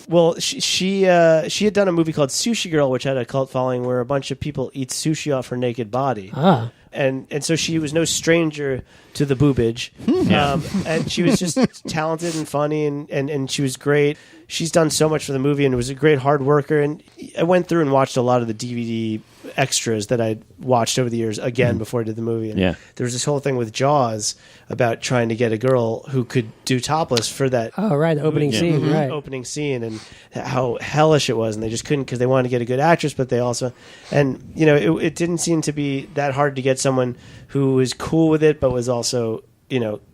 Well, she had done a movie called Sushi Girl, which had a cult following where a bunch of people eat sushi off her naked body. Ah. And so she was no stranger to the boobage. And she was just talented and funny, and she was great. She's done so much for the movie and was a great hard worker. And I went through and watched a lot of the DVD extras that I'd watched over the years again before I did the movie. And there was this whole thing with Jaws about trying to get a girl who could do topless for that Oh, right. The opening scene. Right. opening scene, and how hellish it was, and they just couldn't because they wanted to get a good actress, but they also, and it didn't seem to be that hard to get someone who was cool with it, but was also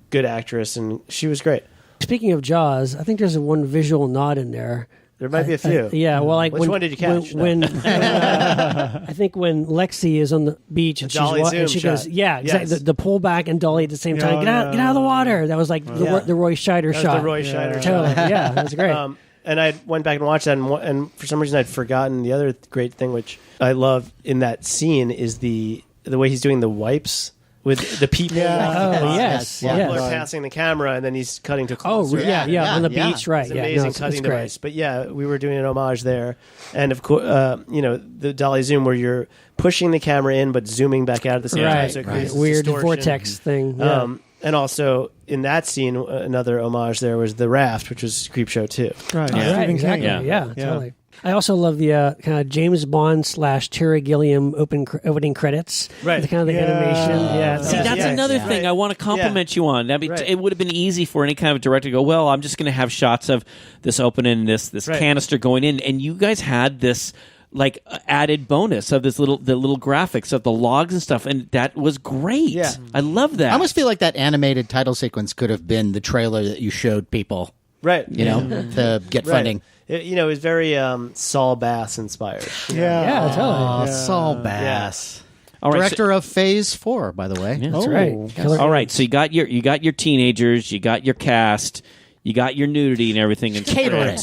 good actress, and she was great. Speaking of Jaws, I think there's one visual nod in there. There might be a few. Yeah, well, like Which one did you catch? When I think when Lexi is on the beach and Dolly and she zoom goes, shot. yeah, exactly. Yes. The pull back and Dolly at the same time. Yeah, Get out of the water. That was like the Roy Scheider That was shot. the Roy Scheider shot. Totally. Yeah, that was great. And I went back and watched that, and for some reason I'd forgotten the other great thing, which I love in that scene, is the way he's doing the wipes with the people. Oh, yes. People yes. are passing the camera, and then he's cutting to Oh, closer. yeah, on the beach, right. It's Yeah, amazing it's cutting great. device. But yeah, we were doing an homage there, and of course, the dolly zoom where you're pushing the camera in but zooming back out at the same time. Right, So it right. creates this Weird distortion. vortex thing. Yeah. And also in that scene, another homage there was the raft, which was Creepshow 2. Right. Yeah. Stephen King. Exactly. Yeah. Yeah, totally. I also love the kind of James Bond / Terry Gilliam opening credits. Right. The kind of the animation. Yeah. See, that's another yeah. thing I want to compliment you on. I mean, Right. it would have been easy for any kind of director to go, well, I'm just going to have shots of this opening and this Right. canister going in. And you guys had this like added bonus of the little graphics of the logs and stuff, and that was great. Yeah. I love that. I almost feel like that animated title sequence could have been the trailer that you showed people, Right. you know, to get funding. It was very Saul Bass inspired. Yeah. totally. Oh, Yeah. Saul Bass. All right, Director of Phase 4, by the way. Yeah. That's right. Killer All right, so you got your teenagers, you got your cast, you got your nudity and everything. And Catering.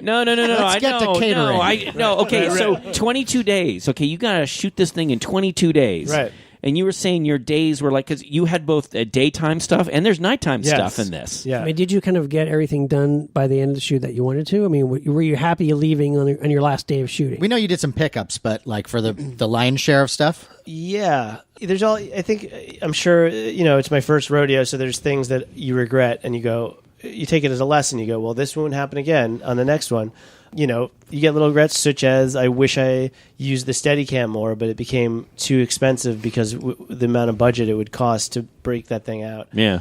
No. Let's get to catering. Okay, so 22 days. Okay, you got to shoot this thing in 22 days. Right. And you were saying your days were like, because you had both daytime stuff and there's nighttime Yes. stuff in this. Yeah. I mean, did you kind of get everything done by the end of the shoot that you wanted to? I mean, were you happy leaving on your last day of shooting? We know you did some pickups, but like for the lion's share of stuff? Yeah. There's I'm sure, it's my first rodeo, so there's things that you regret and you take it as a lesson. You go, well, this won't happen again on the next one. You get little regrets, such as I wish I used the Steadicam more, but it became too expensive because the amount of budget it would cost to break that thing out. Yeah.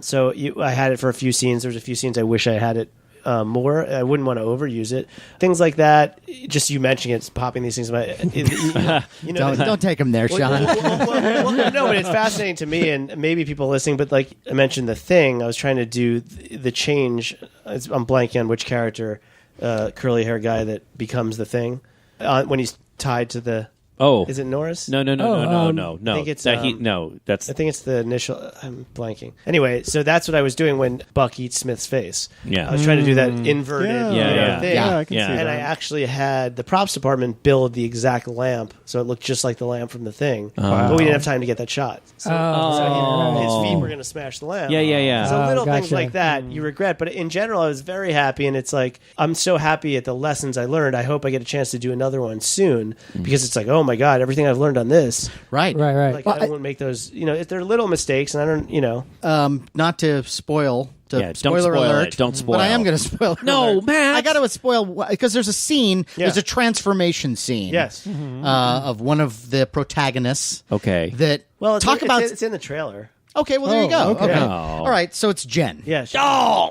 So I had it for a few scenes. There's a few scenes I wish I had it more. I wouldn't want to overuse it. Things like that. Just you mentioning it's popping these things in my. Don't take him there, Sean. Well, no, but it's fascinating to me, and maybe people listening. But like I mentioned, The Thing. I was trying to do the change. I'm blanking on which character, curly hair guy that becomes the Thing when he's tied to the. Oh. Is it Norris? No. I think it's, That's I think it's the initial. I'm blanking. Anyway, so that's what I was doing when Buck eats Smith's face. Yeah. I was trying to do that inverted Yeah. thing. Yeah, I can Yeah. see And that. I actually had the props department build the exact lamp, so it looked just like the lamp from The Thing. But we didn't have time to get that shot. So his feet were going to smash the lamp. Yeah. So little things Gotcha. like that you regret. But in general, I was very happy, and it's like I'm so happy at the lessons I learned. I hope I get a chance to do another one soon because it's like, oh my god, everything I've learned on this. Right. Right. Like I won't make those. If they're little mistakes, and I don't. Not to spoil. Yeah, don't spoiler spoil alert. it. Don't spoil. But I am going to spoil. No, alert. Matt. I got to spoil because there's a scene. Yeah. There's a transformation scene. Yes. Of one of the protagonists. Okay. That Well, talk about. it's in the trailer. Okay, well there you go. okay. Okay. Oh. All right, so it's Jen. Yeah.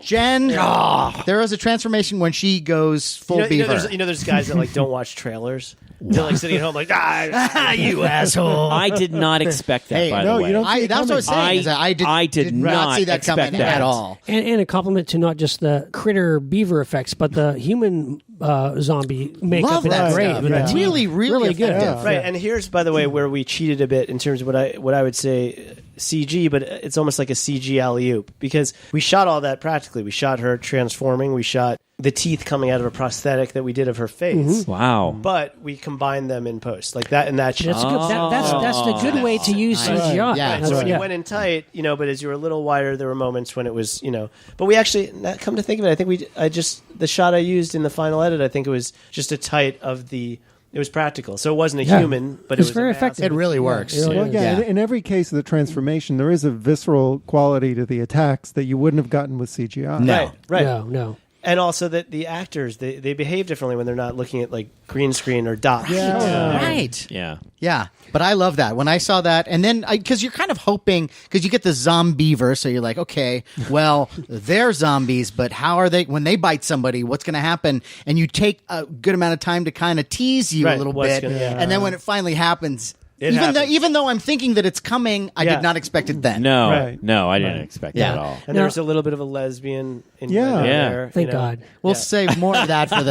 Jen. There is a transformation when she goes full beaver. There's guys that like don't watch trailers. They're like sitting at home like you asshole. I did not expect that, Hey, by no, the way. you don't see it That's what I was saying. I- is that I did not not see that expect coming that. at all. And a compliment to not just the critter beaver effects, but the human zombie makeup Love is that great. stuff. with the teeth. Really good. effective. right. And here's, by the way, where we cheated a bit in terms of what I would say CG, but it's almost like a CG alley-oop because we shot all that practically. We shot her transforming. We shot the teeth coming out of a prosthetic that we did of her face. Wow. But we combined them in post like that and that shot. That's good. That's the good way to use CGI. Yeah. That's- So when you yeah. went in tight, but as you were a little wider, there were moments when it was, But we actually, come to think of it, I think the shot I used in the final edit, I think it was just a tight of the. It was practical, so it wasn't a human, but it was very a mask. effective. It really works. it really Well, is. yeah, Yeah. in every case of the transformation, there is a visceral quality to the attacks that you wouldn't have gotten with CGI. No. Right. No. And also that the actors they behave differently when they're not looking at like green screen or dots. Right. Yeah. Yeah, but I love that. When I saw that, and then because you're kind of hoping, because you get the zombeaver, so you're like, okay, well, they're zombies, but how are they, when they bite somebody, what's going to happen? And you take a good amount of time to kind of tease you a Right, little what's bit, gonna- yeah. and then when it finally happens, It even happens. though I'm thinking that it's coming, I Yeah. did not expect it then. No. Right. No, I didn't expect Yeah. that at all. And there's a little bit of a lesbian in Yeah. there. Thank God. We'll save more of that for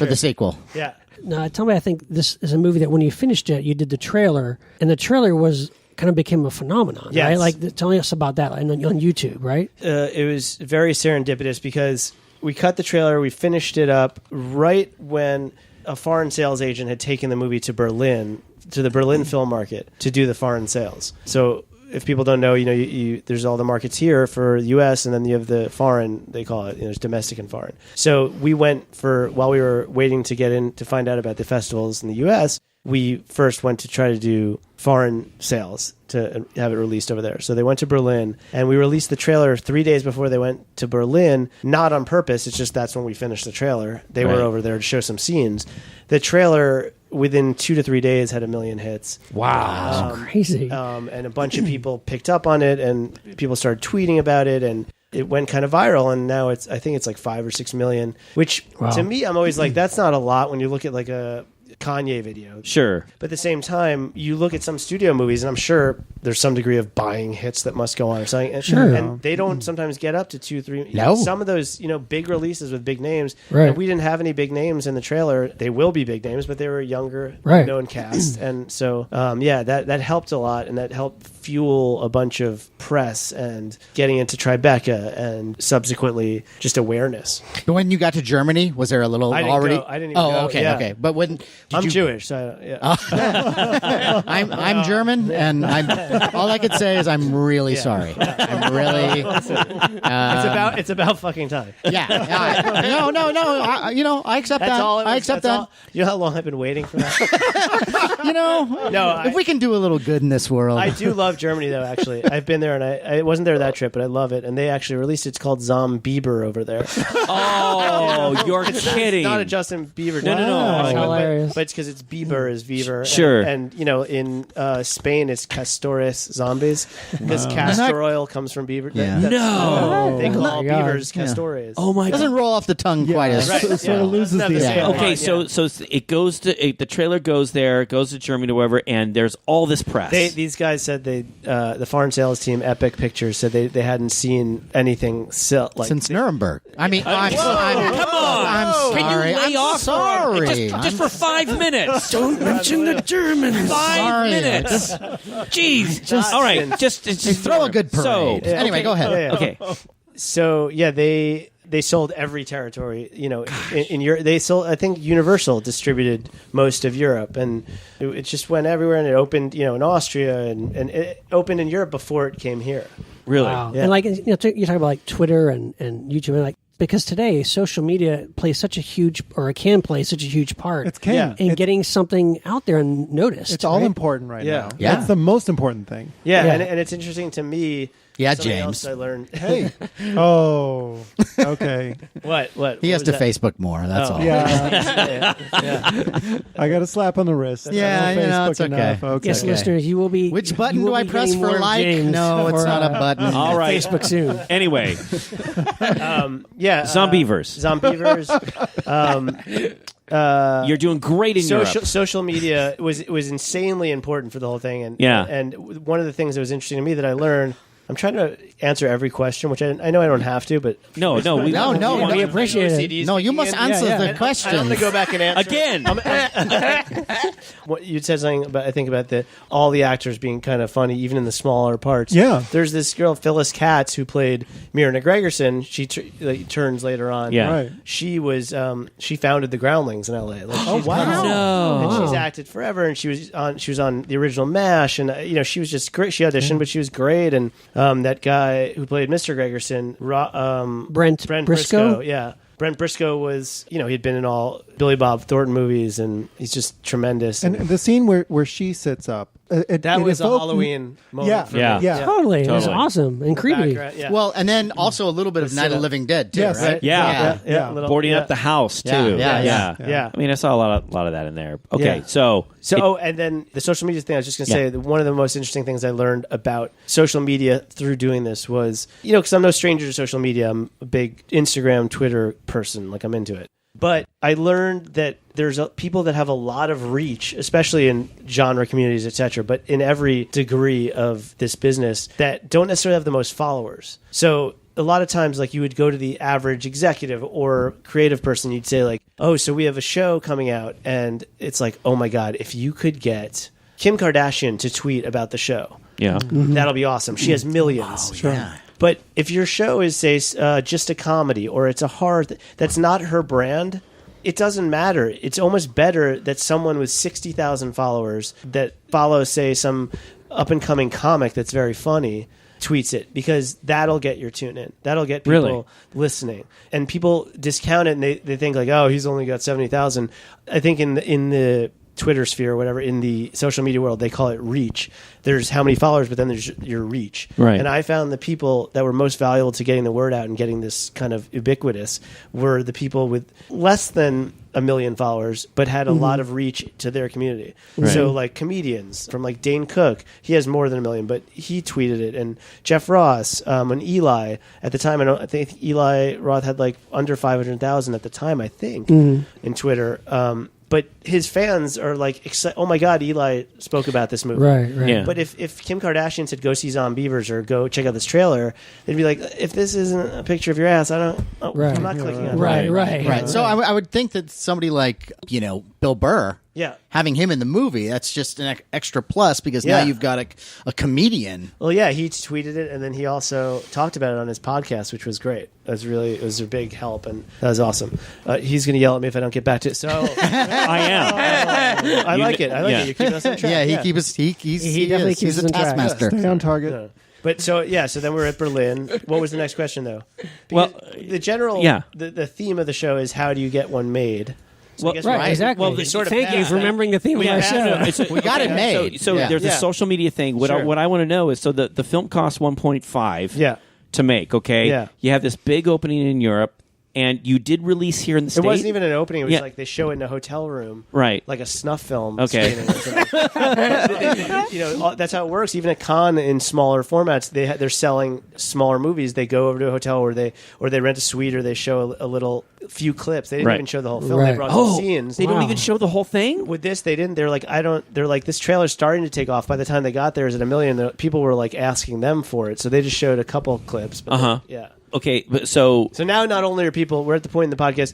the sequel. Yeah. No, tell me, I think this is a movie that when you finished it, you did the trailer, and the trailer was kind of became a phenomenon, Yes. right? Like, telling us about that on YouTube, right? It was very serendipitous because we cut the trailer, we finished it up right when a foreign sales agent had taken the movie to Berlin, to the Berlin film market, to do the foreign sales. So if people don't know, there's all the markets here for the U.S. and then you have the foreign, they call it, there's domestic and foreign. So we went while we were waiting to get in to find out about the festivals in the U.S., we first went to try to do foreign sales to have it released over there. So they went to Berlin, and we released the trailer 3 days before they went to Berlin, not on purpose. It's just that's when we finished the trailer. They were over there to show some scenes. The trailer, within 2 to 3 days, had 1 million hits. Wow. That's crazy. And a bunch of people picked up on it, and people started tweeting about it, and it went kind of viral. And now I think it's like 5 or 6 million, which to me, I'm always like, that's not a lot when you look at like a Kanye video. Sure. But at the same time, you look at some studio movies, and I'm sure there's some degree of buying hits that must go on or something. And, Sure. and they don't sometimes get up to 2, 3. No. Some of those, big releases with big names. Right. And we didn't have any big names in the trailer. They will be big names, but they were a younger, Right. known cast. And so, that helped a lot, and that helped fuel a bunch of press and getting into Tribeca and subsequently just awareness. When you got to Germany, was there a little I didn't already? go. I didn't even oh, go. okay, Yeah. okay. But when I'm you, Jewish, so yeah. I'm German, and all I could say is I'm really sorry. I'm really. It's about fucking time. No. I accept That's that. all. I accept that. You know how long I've been waiting for that? No, if we can do a little good in this world, I do love Germany though. Actually, I've been there, and I wasn't there that trip, but I love it. And they actually released it's called Zombeaver over there. Oh, you're kidding. It's not a Justin Bieber. No. That's But hilarious. it's because it's Bieber is Beaver. Sure. And in Spain it's Castores zombies because castor oil comes from beaver. Yeah. No. They call Oh my God. beavers castores. Oh my it doesn't roll off the tongue quite as. Right. It sort of loses It's not the same effect. Okay, line, so it goes to the trailer goes there, it goes to Germany, whatever, and there's all this press. These guys said the foreign sales team, Epic Pictures, said they hadn't seen anything Since Nuremberg. I mean, I'm come on! I'm sorry. Can you lay I'm off? sorry. Just for 5 minutes. Don't mention the Germans. 5 Sorry. minutes. Jeez. All right. Just throw a good parade. So, Anyway, go ahead. Yeah. Okay. So yeah, they sold every territory. In Europe, they sold. I think Universal distributed most of Europe, and it just went everywhere. And it opened, in Austria, and it opened in Europe before it came here. Really? Wow. Yeah. And like you talk about like Twitter and YouTube, and like because today social media plays such a huge, or it can play such a huge part. It's can. Yeah. in getting something out there and noticed. It's all right? important right Yeah. now. Yeah. That's the most important thing. Yeah, Yeah. And it's interesting to me. Yeah, something James. else I learned. Hey. Oh, okay. What? He has was to that? Facebook more. That's Oh. all. Yeah. Yeah. I got a slap on the wrist. Yeah, I don't it's Facebook okay. enough. Okay. Yes, listeners, you will be. Which button you will do I be press getting for more like? James No, it's for, not a button. All right. Facebook soon. Anyway, Yeah. Zombeavers. You're doing great in Europe. Social media was insanely important for the whole thing, and Yeah. and one of the things that was interesting to me that I learned. I'm trying to answer every question, which I know I don't have to, but No, we we appreciate it. No, you must answer the I'm going questions. to go back and answer Again. What you said something about, I think about all the actors being kind of funny, even in the smaller parts. Yeah. There's this girl Phyllis Katz who played Myrna Gregerson. She turns later on. Yeah. Right. She was she founded the Groundlings in L.A. Like, wow. No. and she's acted forever, and she was on the original MASH, and she was just great. She auditioned, but she was great, and that guy who played Mr. Gregerson, Brent Briscoe? yeah. Brent Briscoe was, he'd been in all Billy Bob Thornton movies, and he's just tremendous. And the scene where she sits up. That was a Halloween moment. Yeah. For me. Yeah. Yeah. Totally. It was Totally. awesome and creepy. Background, yeah. Well, and then also a little bit of Night of the Living Dead, too, Yes. right? Yeah. yeah. Little- Boarding yeah. up the house too. Yeah. I mean, I saw a lot of that in there. Okay, Yeah. so And then the social media thing, I was just going to say that one of the most interesting things I learned about social media through doing this was, because I'm no stranger to social media. I'm a big Instagram, Twitter person. Like, I'm into it. But I learned that there's people that have a lot of reach, especially in genre communities, etc., but in every degree of this business that don't necessarily have the most followers. So a lot of times, like, you would go to the average executive or creative person, you'd say, like, oh, so we have a show coming out, and it's like, oh my God, if you could get Kim Kardashian to tweet about the show, yeah. that'll be awesome. She has millions. Sure. Yeah. But if your show is, say, just a comedy, or it's a horror, that's not her brand, it doesn't matter. It's almost better that someone with 60,000 followers that follows, say, some up-and-coming comic that's very funny tweets it, because that'll get your tune in. That'll get people listening. And people discount it, and they think, like, oh, he's only got 70,000. I think in the Twitter sphere or whatever, in the social media world, they call it reach. There's how many followers, but then there's your reach. Right. And I found the people that were most valuable to getting the word out and getting this kind of ubiquitous were the people with less than 1 million followers, but had a lot of reach to their community. Right. So like comedians from like Dane Cook, he has more than 1 million, but he tweeted it. And Jeff Ross, and Eli at the time, I think Eli Roth had like under 500,000 at the time, I think, in Twitter. But his fans are like, oh my God, Eli spoke about this movie. Right. Yeah. But if Kim Kardashian said, go see Zombeavers or go check out this trailer, they'd be like, if this isn't a picture of your ass, I'm not clicking on it. Right. So I would think that somebody like, Bill Burr, Yeah. having him in the movie, that's just an extra plus because now Yeah. you've got a comedian. Well, yeah, he tweeted it, and then he also talked about it on his podcast, which was great. It was a big help, and that was awesome. He's going to yell at me if I don't get back to it. So I am. I like it. yeah. You're keeping us on track. Yeah, he definitely keeps he's us a on track. taskmaster. Stay on target. Yeah. But so then we're at Berlin. What was the next question though? Well, the general the theme of the show is how do you get one made? So I guess Right, exactly. Well, we sort of Thank you passed for that. remembering the theme of our show. We got it made. So Yeah. there's a Yeah. social media thing. What Sure. what I want to know is, so the film costs 1.5 Yeah. to make, okay? Yeah. You have this big opening in Europe, and you did release here in the It States. wasn't even an opening. It was Yeah. like they show it in a hotel room, Right. like a snuff film. Okay. screening or something. That's how it works. Even at Cannes, in smaller formats, they're selling smaller movies. They go over to a hotel, or they rent a suite, or they show a few clips. They didn't Right. even show the whole film. Right. They brought some Oh, scenes. they don't Wow. even show the whole thing? With this, they didn't. They're like, They're like, this trailer's starting to take off. By the time they got there, is at 1 million. People were like asking them for it, so they just showed a couple clips. But Uh-huh. yeah. Okay, but so So now, not only are people, we're at the point in the podcast,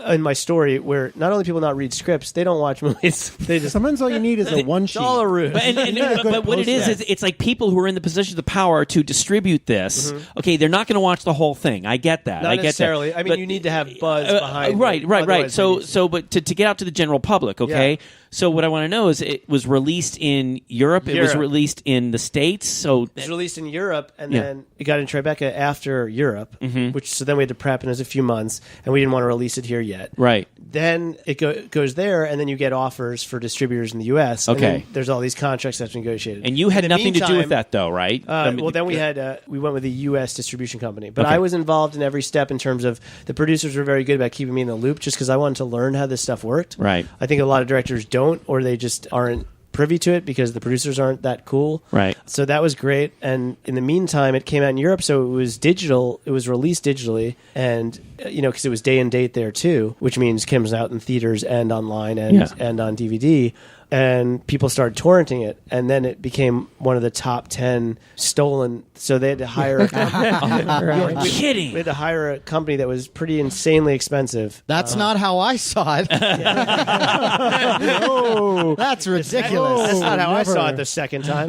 in my story, where not only people not read scripts, they don't watch movies. They just Sometimes all you need is a one it's sheet. all a ruse. But, but what it is it's like people who are in the position of power to distribute this. Okay, they're not going to watch the whole thing. I get that. Not I get necessarily. that. I mean, But- you need to have buzz behind. Right. it. Otherwise, So, but to get out to the general public, okay. Yeah. So what I want to know is, it was released in Europe. It was Europe. released in the States. So it was released in Europe, and Yeah. then it got in Tribeca after Europe, which so then we had to prep, and it was a few months, and we didn't want to release it here yet. right. Then it goes there, and then you get offers for distributors in the U.S. and Okay. then there's all these contracts that's negotiated. And you had In the nothing to do with meantime, that, though, right? I mean, well, then we went with a U.S. distribution company, but Okay. I was involved in every step in terms of the producers were very good about keeping me in the loop, just because I wanted to learn how this stuff worked. Right. I think a lot of directors don't, or they just aren't privy to it because the producers aren't that cool. Right. So that was great. And in the meantime, it came out in Europe, so it was digital. It was released digitally, and because it was day and date there too, which means it comes out in theaters and online and on DVD. And people started torrenting it, and then it became one of the top 10 stolen. So they had to hire. You're kidding. We had to hire a company that was pretty insanely expensive. That's not how I saw it. No, that's ridiculous. That's not how I never. saw it the second time.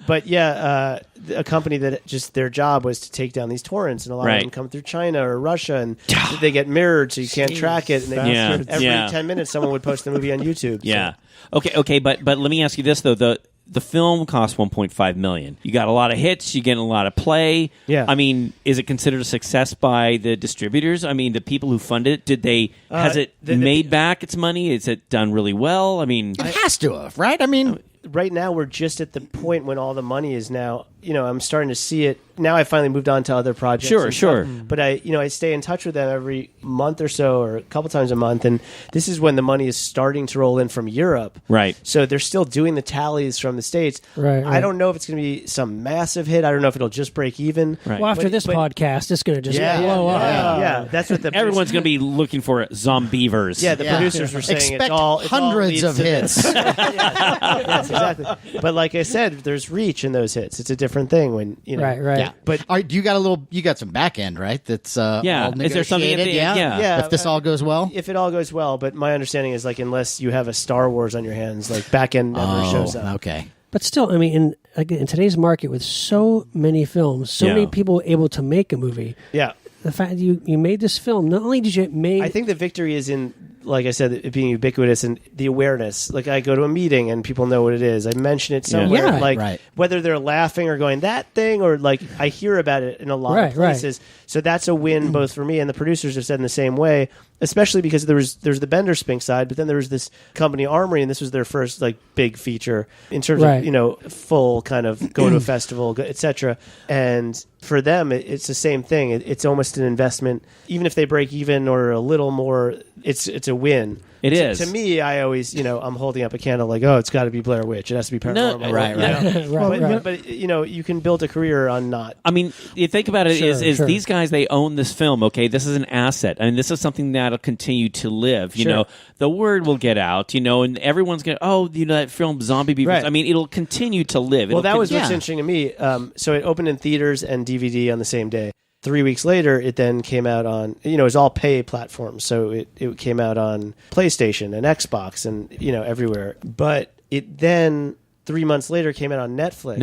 But yeah, a company that just their job was to take down these torrents, and a lot Right. of them come through China or Russia, and they get mirrored, so you can't track it. And they Yeah. every Yeah. 10 minutes, someone would post the movie on YouTube. Yeah. Okay. But let me ask you this though. The film cost 1.5 million. You got a lot of hits. You get a lot of play. Yeah. I mean, is it considered a success by the distributors? I mean, the people who funded it, did they? Has it made back its money? Is it done really well? I mean, It has to have, right? I mean, Right now, we're just at the point when all the money is now. I'm starting to see it now. I finally moved on to other projects. Sure, and sure. stuff. But I stay in touch with them every month or so, or a couple times a month, and this is when the money is starting to roll in from Europe. Right. So they're still doing the tallies from the States. Right. I don't know if it's going to be some massive hit. I don't know if it'll just break even. Right. Well, after this podcast, it's going to just blow up. Yeah, that's what the everyone's going to be looking for zombeavers. Yeah, the producers were saying expect it's all hundreds leads of to hits. this. Yes, exactly. But like I said, there's reach in those hits. It's a different thing when Right. Yeah, But you got some back end, right? That's Yeah. all Is there something at the negotiated? end? Yeah. If this all goes well. if it all goes well, but my understanding is like unless you have a Star Wars on your hands, like back end never shows up. Okay. But still, I mean, in today's market with so many films, so Yeah. many people able to make a movie, Yeah. the fact that you made this film, not only did you make... I think the victory is in like I said, it being ubiquitous and the awareness. Like I go to a meeting and people know what it is. I mention it somewhere, Yeah. like Right. whether they're laughing or going that thing, or like I hear about it in a lot of places. So that's a win both for me and the producers have said in the same way. Especially because there's the Bender Spink side, but then there was this company Armory, and this was their first like big feature in terms of full kind of go to a festival, etc. And for them, it's the same thing. It's almost an investment, even if they break even or a little more. It's a win. It is. To me, I always, I'm holding up a candle like, oh, it's got to be Blair Witch. It has to be paranormal. No, right. But you can build a career on not. I mean, you think about it, Sure. these guys, they own this film, okay? This is an asset. I mean, this is something that'll continue to live, you know? The word will get out, and everyone's going to, that film, Zombie Beavers. Right. I mean, it'll continue to live. Well, that was Yeah. what's interesting to me. So it opened in theaters and DVD on the same day. 3 weeks later, it then came out on, it was all pay platforms. So it came out on PlayStation and Xbox and, everywhere. But it then, 3 months later, came out on Netflix.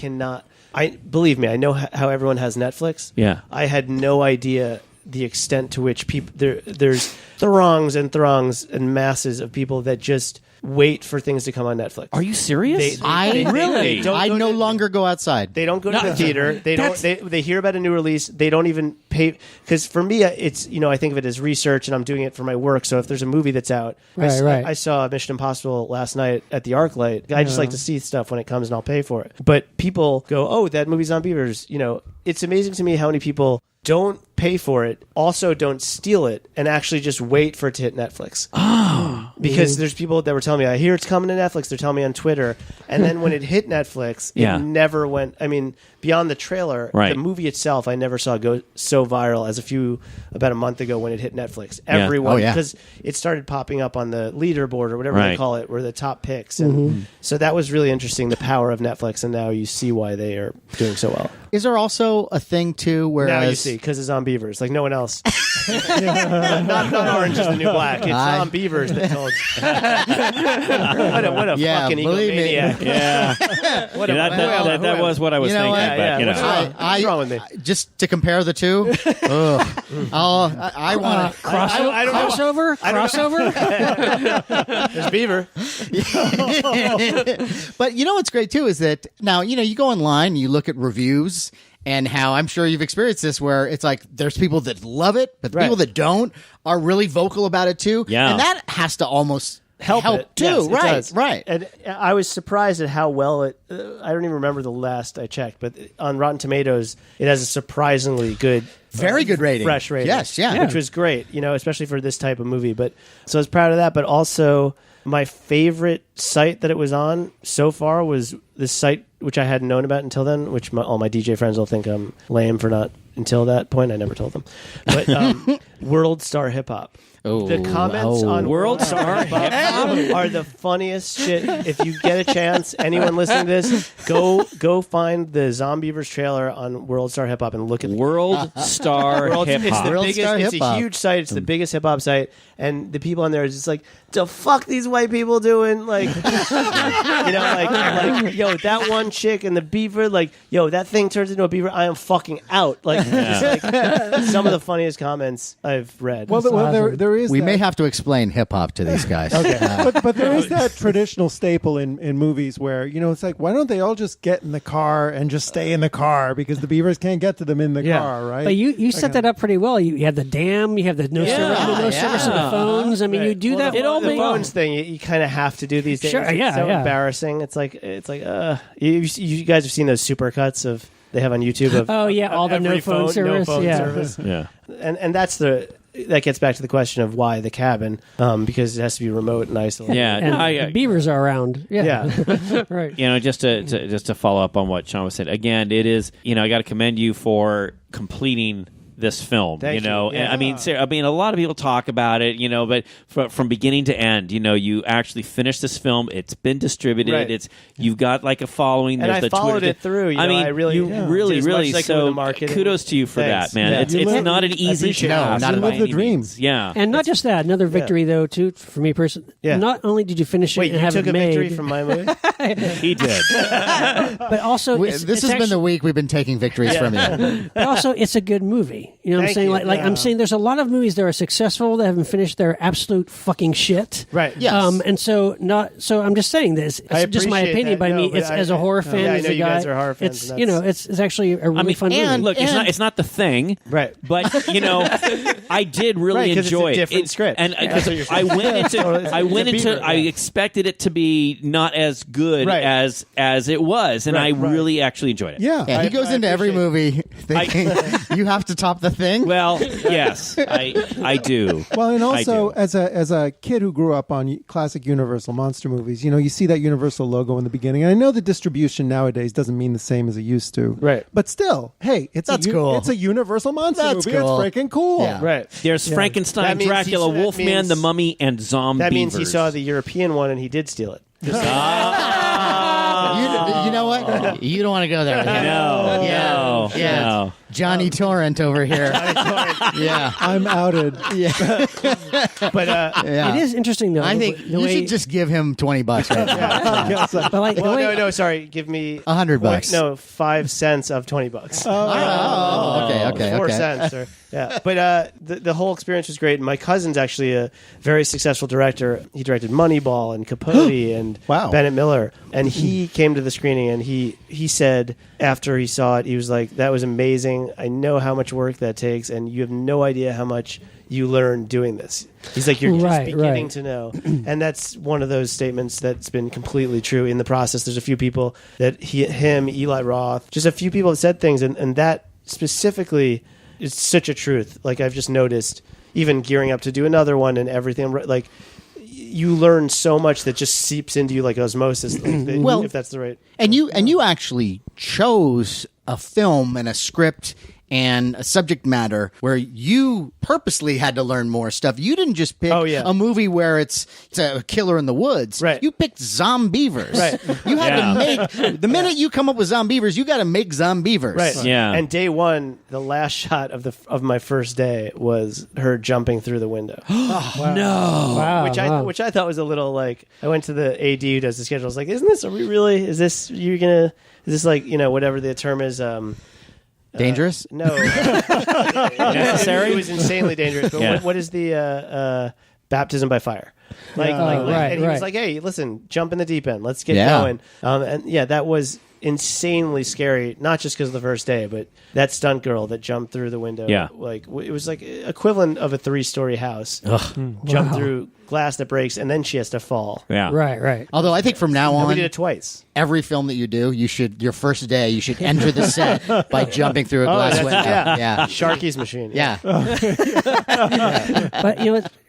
And believe me, I know how everyone has Netflix. Yeah. I had no idea the extent to which people, there's throngs and masses of people that just wait for things to come on Netflix. Are you serious? I don't I go no to- longer go outside. They don't go to the theater. They don't. They hear about a new release. They don't even pay. Because for me, it's I think of it as research, and I'm doing it for my work. So if there's a movie that's out, I saw Mission Impossible last night at the ArcLight. I just like to see stuff when it comes, and I'll pay for it. But people go, "Oh, that movie's on Beavers." It's amazing to me how many people don't pay for it, also don't steal it, and actually just wait for it to hit Netflix. Because there's people that were telling me, I hear it's coming to Netflix. They're telling me on Twitter. And then when it hit Netflix, it never went. I mean, beyond the trailer, the movie itself, I never saw go so viral as about a month ago when it hit Netflix. Everyone, because it started popping up on the leaderboard or whatever they call it, or the top picks. And so that was really interesting, the power of Netflix. And now you see why they are doing so well. Is there also a thing too where Now you see, because it's on Beavers, like no one else. not Orange is the New Black. It's on Beavers that told. what a fucking believe egomaniac. me. Yeah. That was what I was thinking. What's wrong? What's wrong with me? Just to compare the two, I want to Crossover? There's Beaver. But what's great too is that now you go online, you look at reviews, and how I'm sure you've experienced this, where it's like there's people that love it, but the people that don't are really vocal about it too. Yeah, and that has to almost help it. too. Yes, it right, does. right. And I was surprised at how well it. I don't even remember the last I checked, but on Rotten Tomatoes, it has a surprisingly good. Very good rating. Fresh rating. Yes, yeah. Which was great, especially for this type of movie. But so I was proud of that. But also, my favorite site that it was on so far was this site, which I hadn't known about until then, which all my DJ friends will think I'm lame for not until that point. I never told them. But World Star Hip Hop. The comments on World Star Hip Hop are the funniest shit. If you get a chance, anyone listening to this, go find the Zombeavers trailer on World Star Hip Hop and look at World Star Hip Hop. It's a huge site. It's the biggest hip hop site, and the people on there is just like, the fuck these white people doing? Like, like yo, that one chick and the beaver, like, yo, that thing turns into a beaver. I am fucking out. Like, just like some of the funniest comments I've read. Well, there is. We may have to explain hip hop to these guys. but there is that traditional staple in movies where it's like, why don't they all just get in the car and just stay in the car because the beavers can't get to them in the car, right? But you set that up pretty well. You have the dam, you have the no service of the phones. I mean, you do that. The phones thing you kind of have to do these days. Sure, It's so embarrassing. It's like you guys have seen those supercuts of they have on YouTube of all the no phone service. Service. Yeah. And that gets back to the question of why the cabin, because it has to be remote and isolated. Yeah, And the beavers are around. Yeah. Right. Just to follow up on what Sean was saying. Again, it is. I got to commend you for completing this film. Thank you. Yeah. I mean, a lot of people talk about it. But from beginning to end, you actually finished this film. It's been distributed. Right. You've got like a following. And There's I the followed Twitter it through. I mean, I really, really. So kudos to you for Thanks. that, man. Yeah. It's not an easy appreciate it. task. No, not by at all. any the dream. means. Yeah. And not just that, another victory though too for me personally. Yeah. Not only did you finish it Wait, and you have took it a made, victory from my movie? He did. but also This has been the week we've been taking victories from you. But also, it's a good movie. money. You know what I'm Thank saying? you. Like I'm saying, there's a lot of movies that are successful that haven't finished their absolute fucking shit. Right. Yes. And so I'm just saying this. It's I just my appreciate opinion, that. but I mean, No, but it's as a horror fan, yeah, I as know a you guy, guys are horror fans, it's and it's actually a really fun movie. and Look, it's not The Thing, Right. But I did really Right, 'cause enjoy it's a it. different script. and That's what you're saying. I went into, beaver, I yeah. expected it to be not as good Right. as it was, and I really actually enjoyed it. Yeah. He goes into every movie thinking you have to top the thing. Well, yes, I do. Well, and I also do. as a kid who grew up on classic Universal monster movies, you see that Universal logo in the beginning. And I know the distribution nowadays doesn't mean the same as it used to. Right. But still, hey, That's cool. It's a Universal monster That's movie. cool. It's freaking cool. Yeah. Right. There's Frankenstein, That means Dracula, that Wolfman, means- the Mummy, and zombeavers. That means he saw the European one and he did steal it. You know what? You don't want to go there. No, Yeah. no, no. Johnny Torrent over here. Yeah. I'm outed. But Yeah. It is interesting though. I think the you way, should just give him $20 right now. but like the well, way, no, sorry. Give me $100. No, 5 cents of $20. Oh, okay. 4 cents. Or, yeah. But the whole experience was great. And my cousin's actually a very successful director. He directed Moneyball and Capote and Wow. Bennett Miller. And he came to the screening and he said after he saw it, he was like, that was amazing. I know how much work that takes, and you have no idea how much you learn doing this. He's like, you're just Right, beginning right. to know. And that's one of those statements that's been completely true in the process. There's a few people that him, Eli Roth, just a few people that said things, and that specifically is such a truth. Like I've just noticed, even gearing up to do another one and everything, like you learn so much that just seeps into you like osmosis. Like Well, if that's the right. And you actually chose a film and a script and a subject matter where you purposely had to learn more stuff. You didn't just pick a movie where it's a killer in the woods. Right. You picked zombeavers. Right. You had to make the minute you come up with zombeavers, you got to make zombeavers. Right. Yeah. And day one, the last shot of my first day was her jumping through the window. wow, Which I thought was a little like, I went to the AD who does the schedule. I was like, is this like, whatever the term is, Dangerous? no. Necessary? It was insanely dangerous. But Yeah. what is the baptism by fire? Like, right, and he was right. like, hey, listen, jump in the deep end. Let's get Yeah. going. And yeah, that was insanely scary, not just because of the first day, but that stunt girl that jumped through the window. Yeah. Like, it was like equivalent of a 3-story house. Jump through glass that breaks, and then she has to fall. Yeah. right. Although I think from now And we on, did it twice. every film that you do, your first day, you should enter the set by jumping through a glass window. Yeah. Sharky's machine. Yeah. But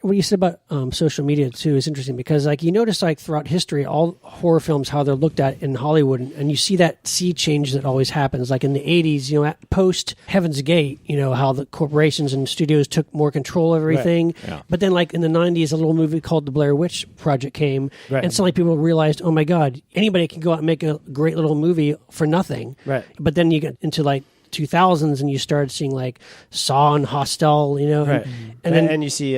what you said about social media too is interesting because like you notice like throughout history, all horror films how they're looked at in Hollywood, and you see that sea change that always happens. Like in the 80s, post Heaven's Gate, how the corporations and studios took more control of everything. Right. Yeah. But then like in the 90s, a little movie called The Blair Witch Project came, Right. and suddenly people realized, oh my God, anybody can go out and make a great little movie for nothing. Right. But then you get into like 2000s and you started seeing like Saw and Hostel, Right. and then and you see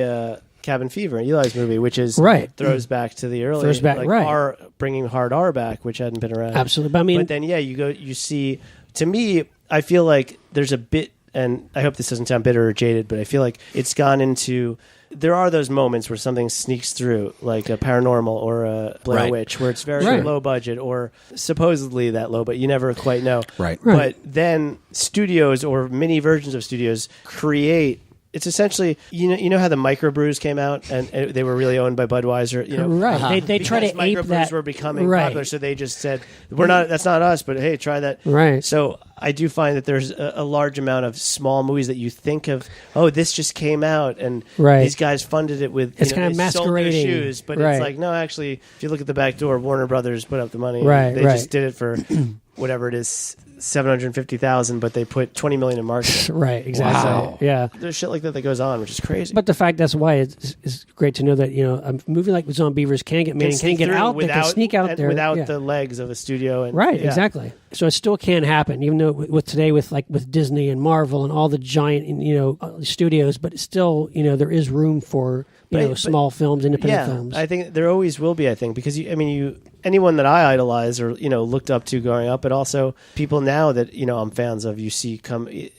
Cabin Fever, Eli's movie, which is Right. throws back to the early, Throws back, like right. bringing hard R back, which hadn't been around. Absolutely. But I mean, But then, you see, to me, I feel like there's a bit, and I hope this doesn't sound bitter or jaded, but I feel like it's gone into, there are those moments where something sneaks through, like a paranormal or a Blair Right. Witch, where it's very Right. low budget or supposedly that low, but you never quite know. Right. Right. But then studios or mini versions of studios create. It's essentially, you know how the microbrews came out and they were really owned by Budweiser. right. They try to Because ape microbrews that. were becoming right. popular, so they just said, "We're not. That's not us." But hey, try that. Right. So I do find that there's a large amount of small movies that you think of. Oh, this just came out, and Right. these guys funded it with. It's kind of they sold their masquerading. shoes, but Right. it's like no, actually, if you look at the back door, Warner Brothers put up the money. Right, They right. just did it for whatever it is, $750,000, but they put $20 million in marketing. Right. Exactly. Wow. Yeah. There's shit like that goes on, which is crazy. But the fact that's why it's great to know that a movie like Zombeavers can get made and can sneak get through out. They can sneak out and there without yeah. the legs of a studio. And, Right, yeah. exactly. So it still can happen, even though with today with Disney and Marvel and all the giant studios. But still, there is room for small films, independent films. I think there always will be. I think because anyone that I idolize or looked up to growing up, but also people now that I'm fans of, you see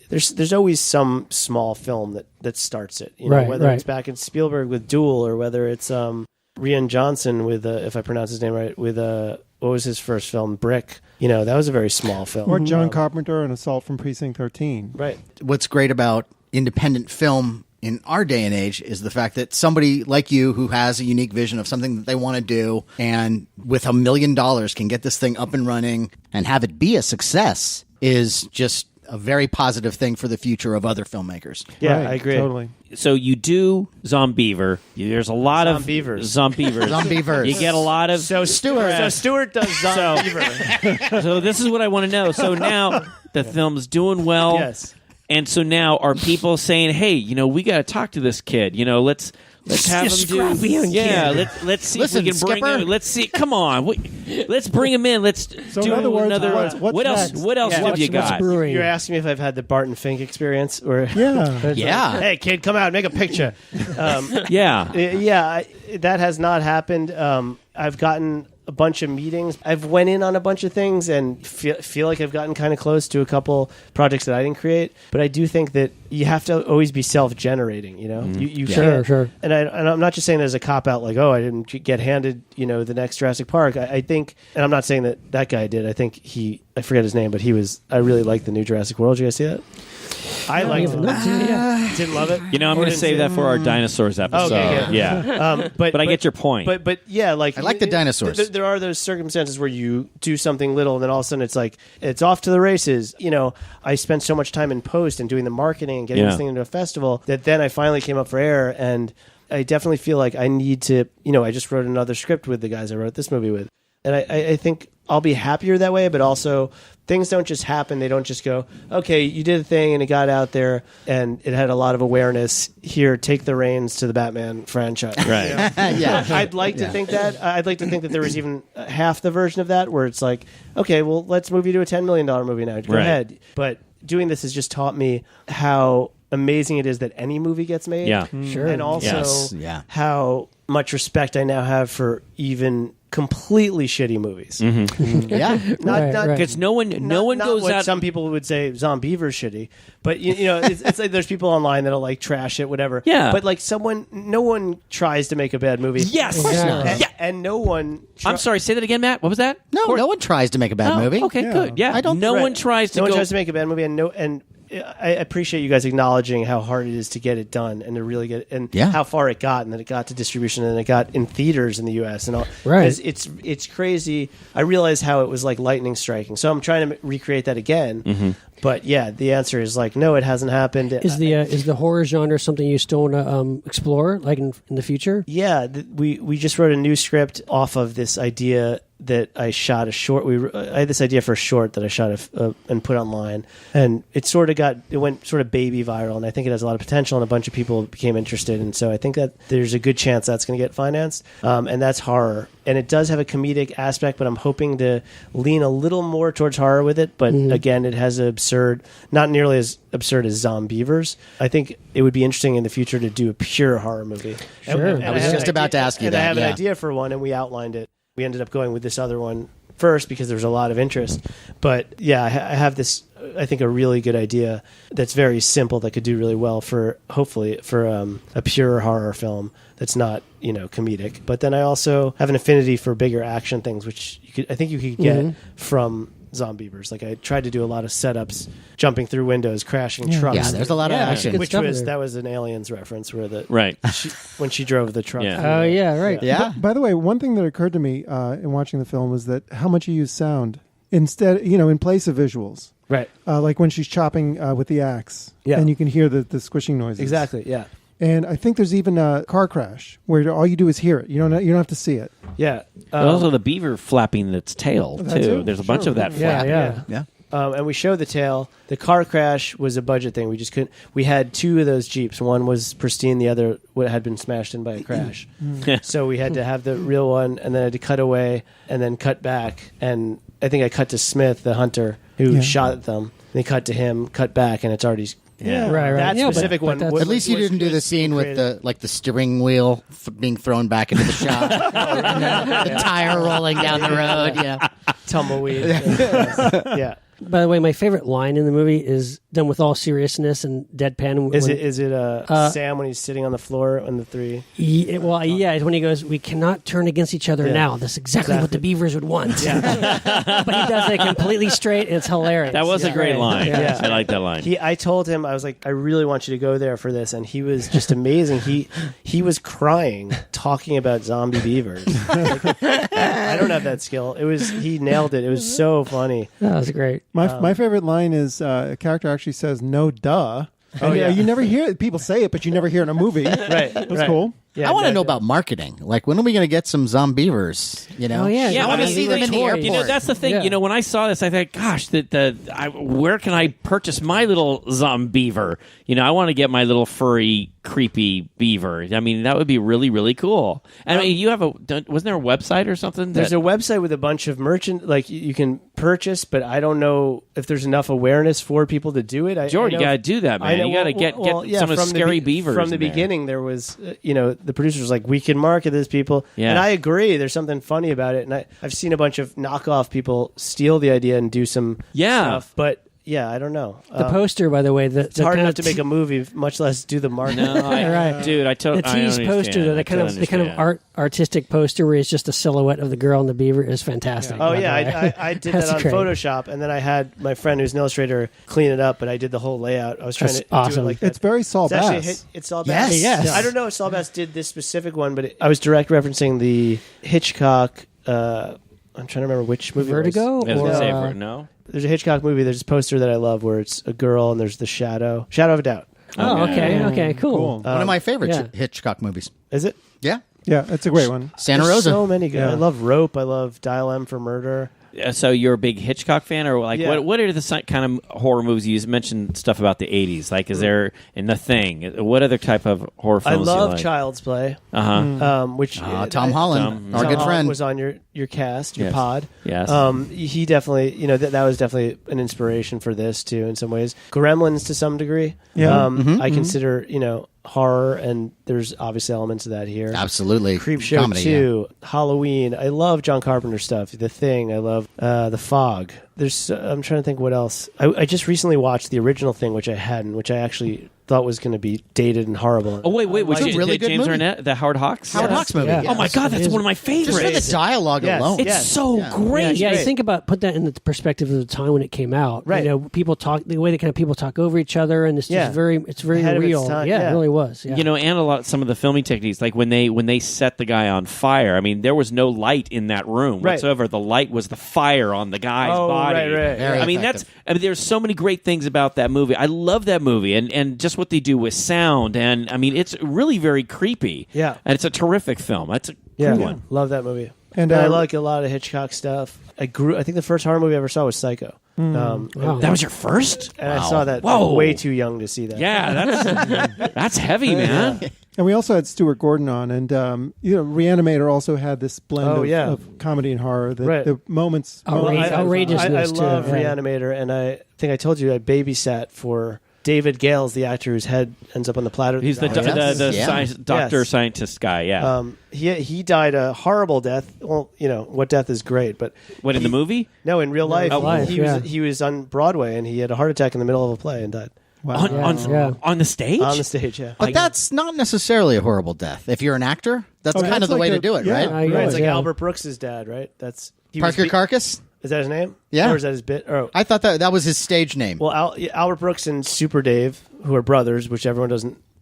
there's always some small film that starts it. Whether it's back in Spielberg with Duel or whether it's Rian Johnson with if I pronounce his name right with what was his first film, Brick. That was a very small film. Or John Carpenter and Assault from Precinct 13. Right. What's great about independent film in our day and age is the fact that somebody like you who has a unique vision of something that they want to do and with $1 million can get this thing up and running and have it be a success is just a very positive thing for the future of other filmmakers. Yeah, Right, I agree. Totally. So you do Zombeaver. There's a lot of Zombeavers. Zombeavers. You get a lot of So Stuart does Zombeaver. So this is what I want to know. So now the film's doing well. Yes. And so now are people saying, "Hey, we got to talk to this kid. Let's have him do. Let's see Listen, if we can bring Skipper. him. Let's see. Come on, let's bring him in. Let's So do in other words, another. what's what else? next? What else have you What's got? brewing? You're asking me if I've had the Barton Fink experience, or Yeah. Yeah. hey kid, come out, make a picture. Yeah. That has not happened. I've gotten a bunch of meetings. I've went in on a bunch of things and feel like I've gotten kind of close to a couple projects that I didn't create. But I do think that you have to always be self-generating. You can't- Sure. And I'm not just saying that as a cop out, like, oh, I didn't get handed the next Jurassic Park. I think, and I'm not saying that guy did. I think I forget his name, but I really like the new Jurassic World. Did you guys see that? I liked it. Didn't love it. I'm going to save that for our dinosaurs episode. Okay, good. Yeah. But I get your point. But yeah, like I like the dinosaurs. There are those circumstances where you do something little, and then all of a sudden it's like it's off to the races. I spent so much time in post and doing the marketing and getting this thing into a festival that then I finally came up for air, and I definitely feel like I need to. I just wrote another script with the guys I wrote this movie with, and I think I'll be happier that way. But also, things don't just happen. They don't just go, okay, you did a thing and it got out there and it had a lot of awareness. Here, take the reins to the Batman franchise. Right. Yeah. I'd like to think that. I'd like to think that there was even half the version of that where it's like, okay, well, let's move you to a $10 million movie now. Go ahead. But doing this has just taught me how amazing it is that any movie gets made. Yeah. Sure. And also Yes. Yeah. how much respect I now have for even completely shitty movies. Yeah. Not Because no one not goes what out. Some people would say Zombeaver's shitty, but it's like there's people online that'll like trash it, whatever. Yeah. But like no one tries to make a bad movie. Yes. Of course not. And, and no one. I'm sorry. Say that again, Matt. What was that? No, no one tries to make a bad Oh, movie. Okay, good. Yeah. I don't- No Right. one tries to No go. one tries to make a bad movie, and I appreciate you guys acknowledging how hard it is to get it done and to really get it, and Yeah. how far it got, and that it got to distribution and it got in theaters in the U.S. and all. Right. It's crazy. I realize how it was like lightning striking, so I'm trying to recreate that again. But yeah, the answer is like no, it hasn't happened. Is the horror genre something you still want to explore, like in the future? Yeah, we just wrote a new script off of this idea that I shot a short. I had this idea for a short that I shot and put online, and it went sort of baby viral, and I think it has a lot of potential, and a bunch of people became interested, and so I think that there's a good chance that's going to get financed, and that's horror, and it does have a comedic aspect, but I'm hoping to lean a little more towards horror with it, but again, it has not nearly as absurd as Zombeavers. I think it would be interesting in the future to do a pure horror movie. Sure. And I was have just an about to idea- ask you and that, I have yeah. an idea for one, and we outlined it. We ended up going with this other one first because there was a lot of interest. But yeah, I have this, I think, a really good idea that's very simple that could do really well hopefully for a pure horror film that's not comedic. But then I also have an affinity for bigger action things, which I think you could get from Zombeavers. Like I tried to do a lot of setups, jumping through windows, crashing trucks. Yeah, there's a lot of action. Good Which stuff was there. that was an Aliens reference where Right. when she drove the truck. Yeah. Oh yeah, right. Yeah. By the way, one thing that occurred to me in watching the film was that how much you use sound instead, in place of visuals. Right. Like when she's chopping with the axe, Yeah. and you can hear the squishing noises. Exactly. Yeah. And I think there's even a car crash where all you do is hear it. You don't have to see it. Yeah. But also the beaver flapping its tail that too. too. There's a bunch Sure. of that Yeah, flap. yeah. Yeah. And we showed the tail. The car crash was a budget thing. We just couldn't. We had two of those Jeeps. One was pristine. The other had been smashed in by a crash. So we had to have the real one, and then I had to cut away and then cut back. And I think I cut to Smith, the hunter, who shot at them. And they cut to him, cut back, and it's already Yeah. Right. That Yeah, specific but one. that's- was- At least you was didn't do the just scene with creative. the steering wheel being thrown back into the shot, and then the tire rolling down the road. Yeah, tumbleweed. Yeah. By the way, my favorite line in the movie is done with all seriousness and deadpan. Is it Sam when he's sitting on the floor on the three? It's when he goes, "We cannot turn against each other now." That's exactly what the Beavers would want. But he does it completely straight. And it's hilarious. That was a great line. Yeah. I like that line. I told him, I was like, I really want you to go there for this, and he was just amazing. He was crying talking about zombie beavers. Like, I don't have that skill. He nailed it. It was so funny. That was great. My favorite line is a character actually says, "No, duh." And, yeah. you never hear it. People say it, but you never hear it in a movie. Right. That's cool. Yeah, I want to that- know about marketing. Like, when are we going to get some zombeavers? You know? Oh, yeah. I want to mean, see them in the toys. airport. You know, that's the thing. Yeah. You know, when I saw this, I thought, gosh, where can I purchase my little zombeaver? You know, I want to get my little furry, creepy beaver. I mean, that would be really, really cool. And I mean, you have wasn't there a website or something? There's a website with a bunch of merchant, like you can purchase, but I don't know if there's enough awareness for people to do it. George, I you know- got to do that, man. You got to get some of the scary beavers From the in there. beginning, there was, the producer was like, we can market this, people. Yeah. And I agree. There's something funny about it. And I've seen a bunch of knockoff people steal the idea and do some stuff. But yeah, I don't know. The poster, by the way, It's hard enough to make a movie, much less do the marketing. No, Right. dude, I the tease poster, though, the kind of artistic poster where it's just a silhouette of the girl and the beaver is fantastic. Oh, by the yeah. way. I did That's that on great. Photoshop, and then I had my friend who's an illustrator clean it up, but I did the whole layout. I was trying That's to do awesome. it like that. It's very Saul It's actually a Bass. hit. It's Saul Bass. Yes. Yes. I don't know if Saul Bass did this specific one, but I was direct referencing the Hitchcock. I'm trying to remember which movie. Vertigo? I was Or, going to say, no? There's a Hitchcock movie. There's a poster that I love where it's a girl and there's the shadow of a doubt. Oh, okay, cool. Cool. One of my favorite yeah. Hitchcock movies. Is it? Yeah. Yeah, it's a great one. Santa There's Rosa. so many good. Yeah. I love Rope. I love Dial M for Murder. So you're a big Hitchcock fan, or like Yeah. what are the kind of horror movies you mentioned stuff about the 80s? Like, is there in The Thing? What other type of horror I films? love you like? Child's Play, Uh-huh. Tom Holland, Tom our good Holland friend. was on your cast, your Yes. pod. Yes. He definitely, that was definitely an inspiration for this too, in some ways. Gremlins to some degree. Yeah. I consider, horror, and there's obviously elements of that here. Absolutely. Creep Show Comedy, 2, Halloween. I love John Carpenter stuff. The Thing. I love The Fog. I'm trying to think what else. I just recently watched the original Thing, which I hadn't, which I actually thought was going to be dated and horrible. Oh wait, It's a which really did good James movie. Arnett, the Howard Hawks? Howard Hawks movie. Yeah. yes. Oh my God, that's It is- one of my Just for the favorites. dialogue Yes. alone. It's Yes. so Yeah. great. Yeah, great. think about put that in the perspective of the time when it came out. Right. People talk the way that kind of people talk over each other, and it's just Yeah. very Ahead of its real. time, Yeah, yeah. it really was. Yeah. And some of the filming techniques, like when they set the guy on fire. I mean, there was no light in that room Right. whatsoever. The light was the fire on the guy's body. right. Very I mean, effective. there's so many great things about that movie. I love that movie, and just what they do with sound, and I mean, it's really very creepy. Yeah. and it's a terrific film. That's a Yeah, good one. love that movie. And, And I like a lot of Hitchcock stuff. I think the first horror movie I ever saw was Psycho. Wow. That was your first? And I saw that Whoa. way too young to see that. Yeah, that's heavy, man. And we also had Stuart Gordon on, and Reanimator also had this blend Oh, yeah. of comedy and horror. Right. The moments, Outrageousness, I love too. Yeah. Reanimator, and I think I told you I babysat for David Gales, the actor whose head ends up on the platter. He's the Yes. Yeah. doctor Yes. scientist guy. Yeah. He died a horrible death. Well, what death is great, but What in the movie? no, in real life, life, he yeah. was he was on Broadway and he had a heart attack in the middle of a play and died On the stage? on the stage. Yeah, But that's not necessarily a horrible death. If you're an actor, that's Oh, kind that's of the like way a- to do it, yeah. right? I right. It's like yeah. Albert Brooks's dad, right? He was Parker Carcass? Is that his name? Yeah. or is that his bit? Or I thought that was his stage name. well, Albert Brooks and Super Dave, who are brothers, which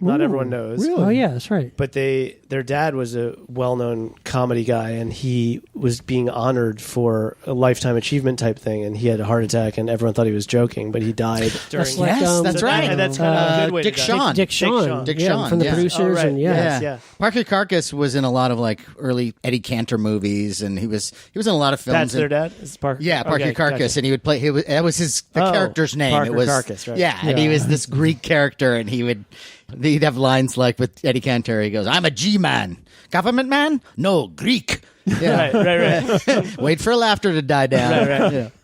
not everyone knows. Really? Oh yeah, that's right. But their dad was a well-known comedy guy, and he was being honored for a lifetime achievement type thing, and he had a heart attack, and everyone thought he was joking, but he died during. That's like, Yes, that's So that- right. and that's kind of a good way Dick to die. Shawn. Dick Shawn. Dick yeah, Shawn, from the yeah. producers, Oh, right. and yeah. Yeah. Parker Carcass was in a lot of like early Eddie Cantor movies, and he was in a lot of films. That's and- their dad. Is Parker? Yeah, Parker Okay, Carcass, gotcha. and he would play. That was the Oh, character's name. Parker it was Carcass, right. Yeah, and he Yeah. was this Greek character, and he'd have lines like with Eddie Cantor. He goes, "I'm a G man, government man, no Greek." Yeah. Right. Wait for laughter to die down.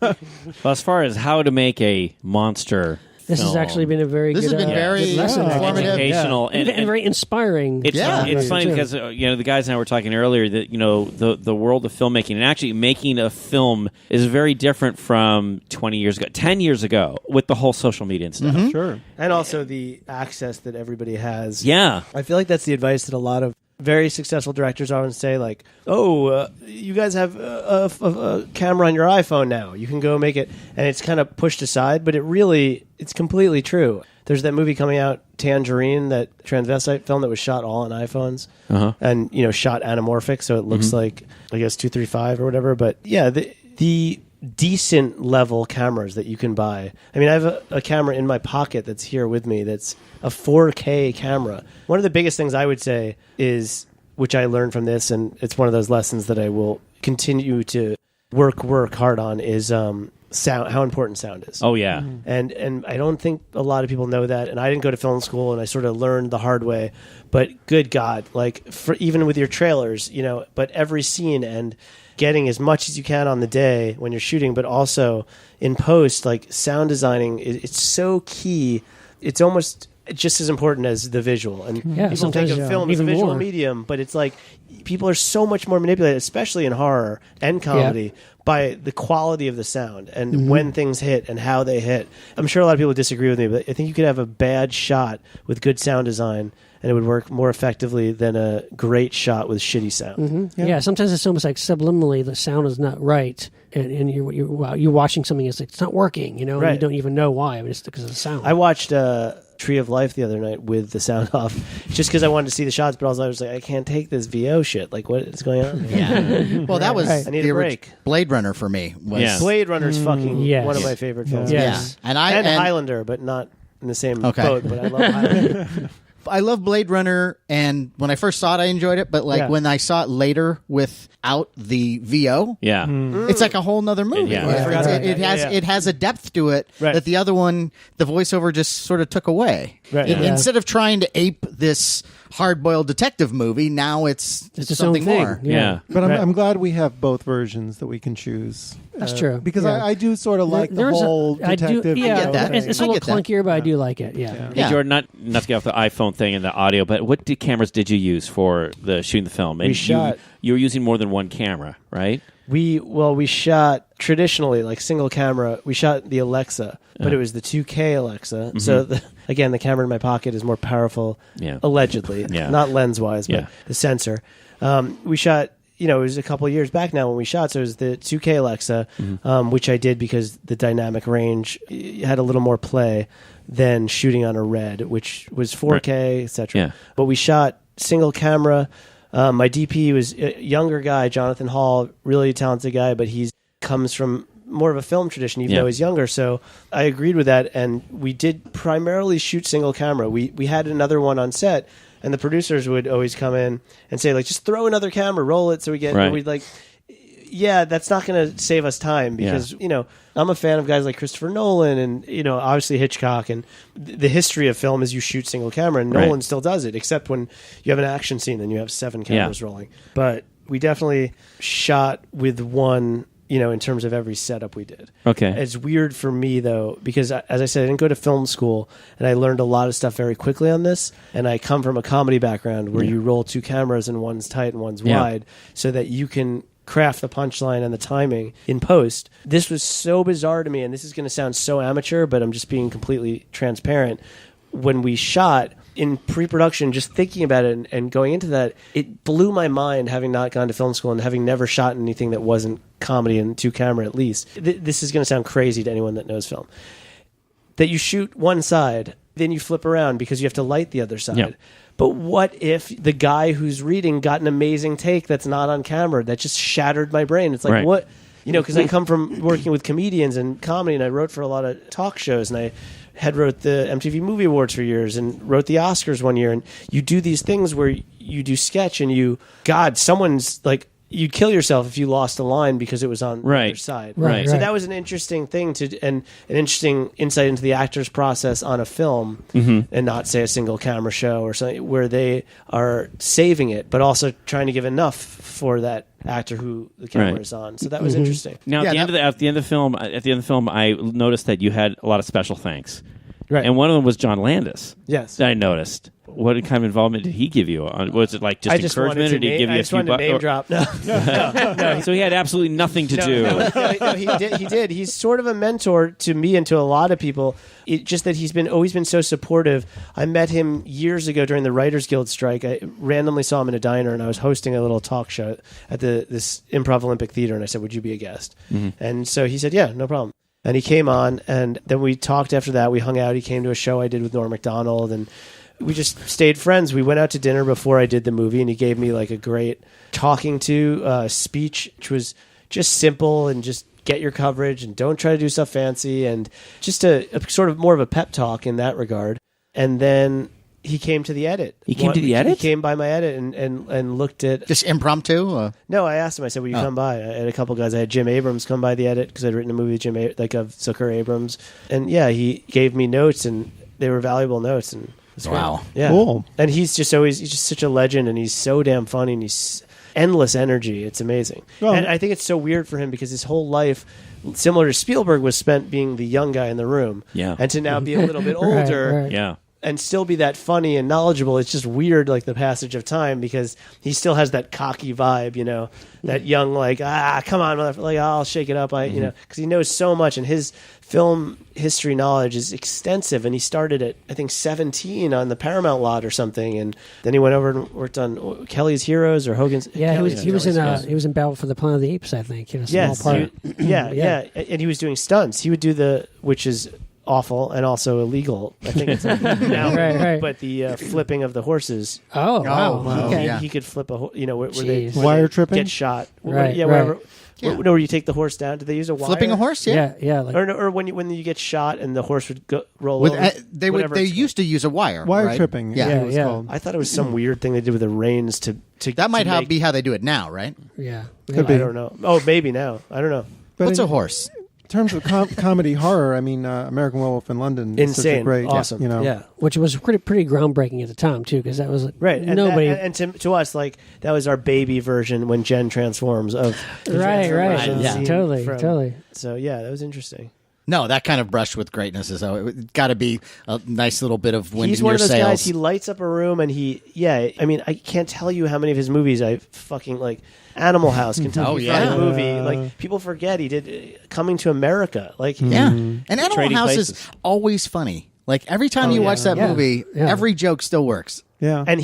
Right. Well, as far as how to make a monster This has actually been a very This good, has been very good lesson, informative. educational, and very inspiring. It's it's funny Too. because the guys and I were talking earlier that the world of filmmaking and actually making a film is very different from 20 years ago, 10 years ago with the whole social media and stuff. Sure. And also the access that everybody has. Yeah. I feel like that's the advice that a lot of very successful directors always say, like, you guys have a camera on your iPhone now. You can go make it. And it's kind of pushed aside, but it's completely true. There's that movie coming out, Tangerine, that transvestite film that was shot all on iPhones and, shot anamorphic. So it looks like, I guess, 235 or whatever. But yeah, the decent level cameras that you can buy. I mean, I have a camera in my pocket that's here with me that's a 4K camera. One of the biggest things I would say is, which I learned from this, and it's one of those lessons that I will continue to work hard on, is sound, how important sound is. Oh, yeah. And I don't think a lot of people know that, and I didn't go to film school, and I sort of learned the hard way, but good God, like, even with your trailers, but every scene and getting as much as you can on the day when you're shooting, but also in post, like sound designing, it's so key. It's almost just as important as the visual. And people think of film as a visual medium, but it's like people are so much more manipulated, especially in horror and comedy, by the quality of the sound and when things hit and how they hit. I'm sure a lot of people disagree with me, but I think you could have a bad shot with good sound design and it would work more effectively than a great shot with shitty sound. Yeah, sometimes it's almost like subliminally the sound is not right, and you're watching something, it's not working, and you don't even know why. I mean, it's because of the sound. I watched Tree of Life the other night with the sound off, just because I wanted to see the shots, but also I was like, I can't take this VO shit. Like, what is going on? Yeah. Well, that was I need a break. Blade Runner for me. Blade Runner's fucking one of my favorite films. Yes. Yeah. And Highlander, but not in the same boat. But I love Highlander. I love Blade Runner, and when I first saw it, I enjoyed it. But when I saw it later without the VO, it's like a whole nother movie. It has a depth to it that the other one, the voiceover just sort of took away. Instead of trying to ape this hard-boiled detective movie, now it's something more. But I'm glad we have both versions that we can choose. That's true. Because I do sort of like the whole detective. I get that. It's a little clunkier, but I do like it. Hey, Jordan, not to get off the iPhone thing and the audio, but what cameras did you use for the shooting the film? And you were using more than one camera, right? We shot traditionally, like single camera. We shot the Alexa, but it was the 2K Alexa. So again, the camera in my pocket is more powerful, allegedly, not lens wise, but the sensor. We shot. It was a couple of years back now when we shot, so it was the 2K Alexa, which I did because the dynamic range had a little more play than shooting on a Red, which was 4K, etc. But we shot single camera. My DP was a younger guy, Jonathan Hall, really talented guy, but he comes from more of a film tradition, even though he's younger. So I agreed with that, and we did primarily shoot single camera. We had another one on set, and the producers would always come in and say, like, just throw another camera, roll it, so we get. And we'd like, that's not going to save us time because I'm a fan of guys like Christopher Nolan and obviously Hitchcock, and the history of film is you shoot single camera, and Nolan still does it, except when you have an action scene and you have 7 cameras rolling. But we definitely shot with one. In terms of every setup we did. Okay. It's weird for me, though, because, as I said, I didn't go to film school, and I learned a lot of stuff very quickly on this, and I come from a comedy background where you roll 2 cameras and one's tight and one's wide so that you can craft the punchline and the timing in post. This was so bizarre to me, and this is going to sound so amateur, but I'm just being completely transparent. When we shot in pre-production, just thinking about it and going into that, it blew my mind, having not gone to film school and having never shot anything that wasn't comedy and 2 camera at least. This is going to sound crazy to anyone that knows film. That you shoot one side, then you flip around because you have to light the other side. Yep. But what if the guy who's reading got an amazing take that's not on camera that just shattered my brain? It's like, what? Because I come from working with comedians and comedy, and I wrote for a lot of talk shows, and I wrote the MTV Movie Awards for years and wrote the Oscars one year. And you do these things where you do sketch and someone's like, you'd kill yourself if you lost a line because it was on the other side. Right. So that was an interesting thing and an interesting insight into the actor's process on a film, and not say a single camera show or something where they are saving it, but also trying to give enough for that actor who the camera is on. So that was interesting. Now, at the end of the film, I noticed that you had a lot of special thanks. Right. And one of them was John Landis. Yes. That I noticed. What kind of involvement did he give you? Was it like just encouragement, or did he give you a few bucks? Name drop. No. So he had absolutely nothing to do. No, he did. He's sort of a mentor to me and to a lot of people. Just that he's always been so supportive. I met him years ago during the Writers Guild strike. I randomly saw him in a diner, and I was hosting a little talk show at this Improv Olympic Theater, and I said, "Would you be a guest?" And so he said, "Yeah, no problem." And he came on, and then we talked after that. We hung out. He came to a show I did with Norm Macdonald, and we just stayed friends. We went out to dinner before I did the movie, and he gave me like a great talking to speech, which was just simple and just get your coverage and don't try to do stuff fancy, and just a sort of more of a pep talk in that regard. And then he came to the edit. He came to the edit? He came by my edit and looked at... Just impromptu? No, I asked him. I said, will you come by? I had a couple guys. I had Jim Abrams come by the edit because I'd written a movie with of Zucker Abrams. And yeah, he gave me notes, and they were valuable notes. And wow. Yeah. Cool. And he's just such a legend, and he's so damn funny, and he's endless energy. It's amazing. Well, and I think it's so weird for him because his whole life, similar to Spielberg, was spent being the young guy in the room. Yeah. And to now be a little bit older Right. Yeah. and still be that funny and knowledgeable, it's just weird, like the passage of time, because he still has that cocky vibe, that young, like, come on, motherfucker, like, I'll shake it up, because he knows so much, and his film history knowledge is extensive, and he started at, I think, 17 on the Paramount lot or something, and then he went over and worked on Kelly's Heroes or Hogan's. Yeah, Kelly's he was Heroes. in Battle for the Planet of the Apes, I think. Small Yes, part. yeah, and he was doing stunts. He would do which is awful and also illegal. I think it's now, Right. but the flipping of the horses. Oh, wow. wow. Okay. Yeah. He could flip where Jeez. Wire they tripping? get shot. Right, Yeah, right. wherever. Yeah. Where you take the horse down. Did they use a wire? Flipping a horse? Yeah. Yeah, like, Or when you get shot and the horse would roll With, over. they used to use a wire. Wire right? tripping. Yeah. It was Yeah. called. I thought it was some weird thing they did with the reins to That might to make- be how they do it now, right? yeah. Could I be. don't know. Oh, maybe now. I don't know. But What's in a horse? terms of comedy horror, I mean, American Werewolf in London is such a Insane. great, Awesome. Yeah. Which was pretty groundbreaking at the time, too, because that was Right. And nobody. and to us, like, that was our baby version when Jen transforms of the Right. transformation Yeah. scene Totally. So, yeah, that was interesting. No, that kind of brush with greatness is it's got to be a nice little bit of wind He's in one your of those sails. guys. He lights up a room, and I can't tell you how many of his movies I fucking like. Animal House, Kentucky Oh, yeah. Fried Movie. Like, people forget he did Coming to America. Like, Yeah. And Animal Trading House Places. is always funny. Like, every time you watch that Yeah. movie, Yeah. every joke still works. Yeah. And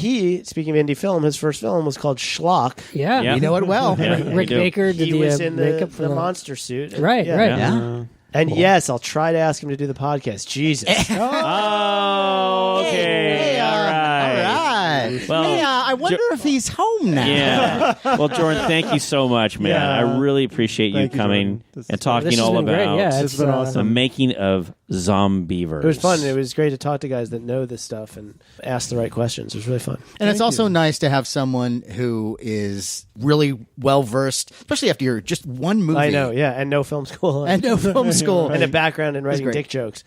speaking of indie film, his first film was called Schlock. Yeah. Yeah. You know it well. Yeah, Rick you do. Baker did He the was in makeup the for the monster suit. Right, Yeah. right. Yeah. And yes, I'll try to ask him to do the podcast. Jesus. Oh, okay. Hey, all right. All right. Well, Hey, I wonder if he's home now. Yeah. Well, Jordan, thank you so much, man. Yeah. I really appreciate Thank you you, coming Jordan. This and is- talking This has all been great. about Yeah, This it's has been the awesome. making of Zombeavers. It was fun. It was great to talk to guys that know this stuff and ask the right questions. It was really fun. And it's also nice to have someone who is really well versed, especially after just one movie. I know, yeah, and no film school. And no film school. and a background in writing great. dick jokes.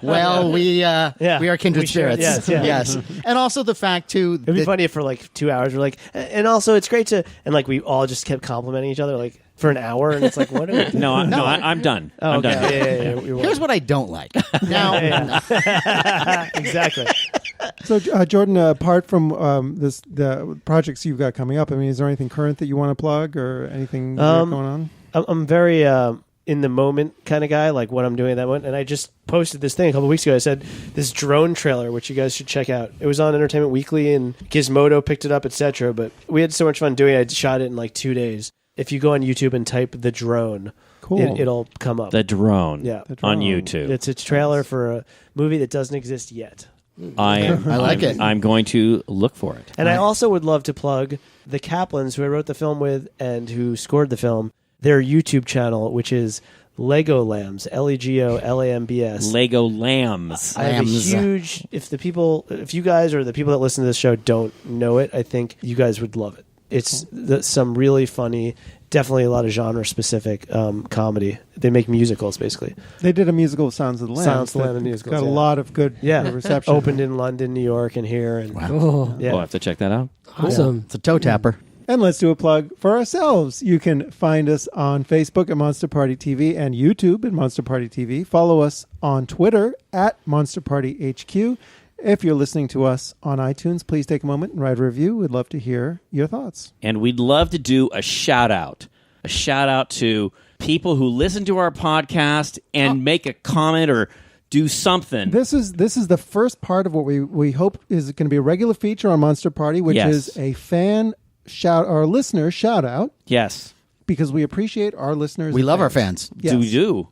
Well, we are kindred We share- spirits. yes, yeah. Yes. And also the fact, too, It'd be that- funny if for like 2 hours we're like, and also it's great to, and like we all just kept complimenting each other like for an hour, and it's like, what are we? No, I'm done. Oh, I'm okay. done. Yeah. here's what I don't like. Now, Exactly. So, Jordan, apart from the projects you've got coming up, I mean, is there anything current that you want to plug or anything you got going on? I'm very in the moment kind of guy, like what I'm doing at that moment. And I just posted this thing a couple weeks ago. I said this drone trailer, which you guys should check out. It was on Entertainment Weekly and Gizmodo picked it up, etc. But we had so much fun doing it. I shot it in like 2 days. If you go on YouTube and type the drone, Cool. it'll come up. The drone. Yeah. The On drone. YouTube. It's a trailer for a movie that doesn't exist yet. I like it. I'm going to look for it. And I also would love to plug the Kaplans, who I wrote the film with and who scored the film, their YouTube channel, which is Lego Lambs, LEGOLAMBS. Lego Lambs. I have a Lambs. huge. If you guys or the people that listen to this show don't know it, I think you guys would love it. It's some really funny, definitely a lot of genre specific comedy. They make musicals basically. They did a musical of Sounds of the Land. Sounds of the Land, the musicals, Got a yeah. lot of good reception. Opened in London, New York, and here. And Oh, yeah, We'll have to check that out. awesome. It's a toe tapper. And let's do a plug for ourselves. You can find us on Facebook at Monster Party TV and YouTube at Monster Party TV. Follow us on Twitter at Monster Party HQ. If you're listening to us on iTunes, please take a moment and write a review. We'd love to hear your thoughts. And we'd love to do a shout out to people who listen to our podcast and make a comment or do something. This is the first part of what we hope is going to be a regular feature on Monster Party, which is a fan shout or listener shout out. Yes. Because we appreciate our listeners. We love our fans. Yes. We do.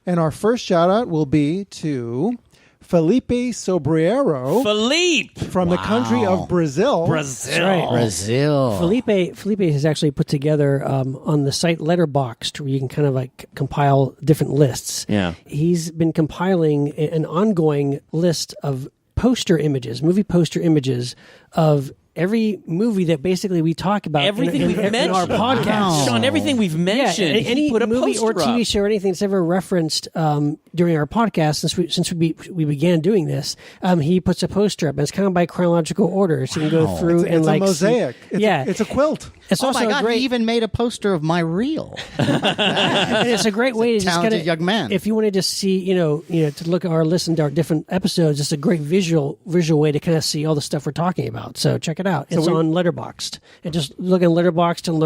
And our first shout out will be to Felipe Sobriero from the country of Brazil. That's right. Brazil. Felipe has actually put together on the site Letterboxd, where you can kind of like compile different lists. Yeah. He's been compiling an ongoing list of movie poster images of every movie that basically we talk about Everything we've mentioned in our podcast. Wow. Sean, everything we've mentioned. Yeah, any he put a movie poster or TV up. show or anything that's ever referenced during our podcast since we began doing this, he puts a poster up, and it's kind of by chronological order, so you can go through and It's like a mosaic. It's a quilt. It's Oh also my God! great. He even made a poster of my reel. And it's a great way to just talented kind of, young man. if you want to just see, to look at or listen to our different episodes, it's a great visual way to kind of see all the stuff we're talking about. So check it out. It's on Letterboxd, and just look in Letterboxd and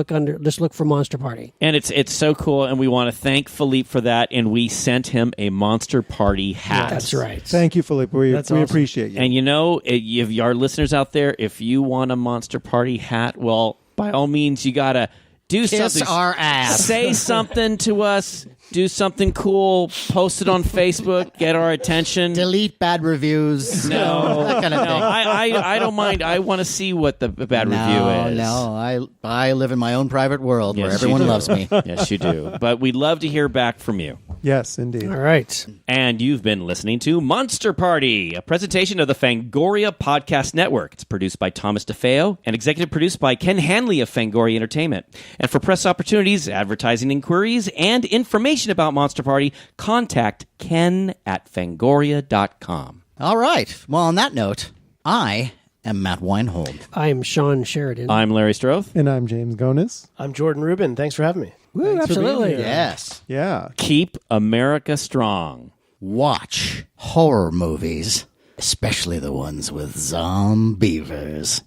look for Monster Party. And it's so cool, and we want to thank Philippe for that, and we sent him a Monster Party hat. That's right. Thank you, Philippe. We awesome. appreciate you. And if our listeners out there, if you want a Monster Party hat, well, by all means, you got to do Kiss something. our ass. Say something to us. Do something cool. Post it on Facebook. Get our attention. Delete bad reviews. No, that kind of no, thing. I don't mind. I want to see what the bad review is. No, I live in my own private world where Yes, everyone you do. loves me. Yes, you do. But we'd love to hear back from you. Yes, indeed. All right. And you've been listening to Monster Party, a presentation of the Fangoria Podcast Network. It's produced by Thomas DeFeo and executive produced by Ken Hanley of Fangoria Entertainment. And for press opportunities, advertising inquiries, and information about Monster Party, contact Ken at fangoria.com. All right. Well, on that note, I am Matt Weinhold. I am Sean Sheridan. I'm Larry Stroth. And I'm James Gonis. I'm Jordan Rubin. Thanks for having me. Woo, Thanks for being absolutely. here. Yes. Yeah. Keep America strong. Watch horror movies, especially the ones with zombeavers.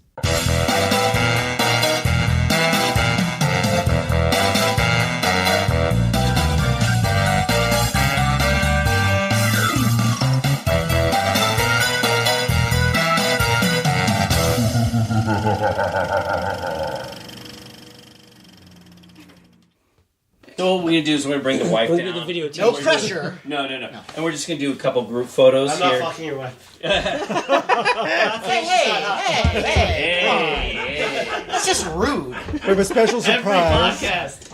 So what we're going to do is we're going to bring the wife down. The video No pressure. No. And we're just going to do a couple group photos here. fucking your wife. Hey. That's just rude. We have a special surprise. Podcast.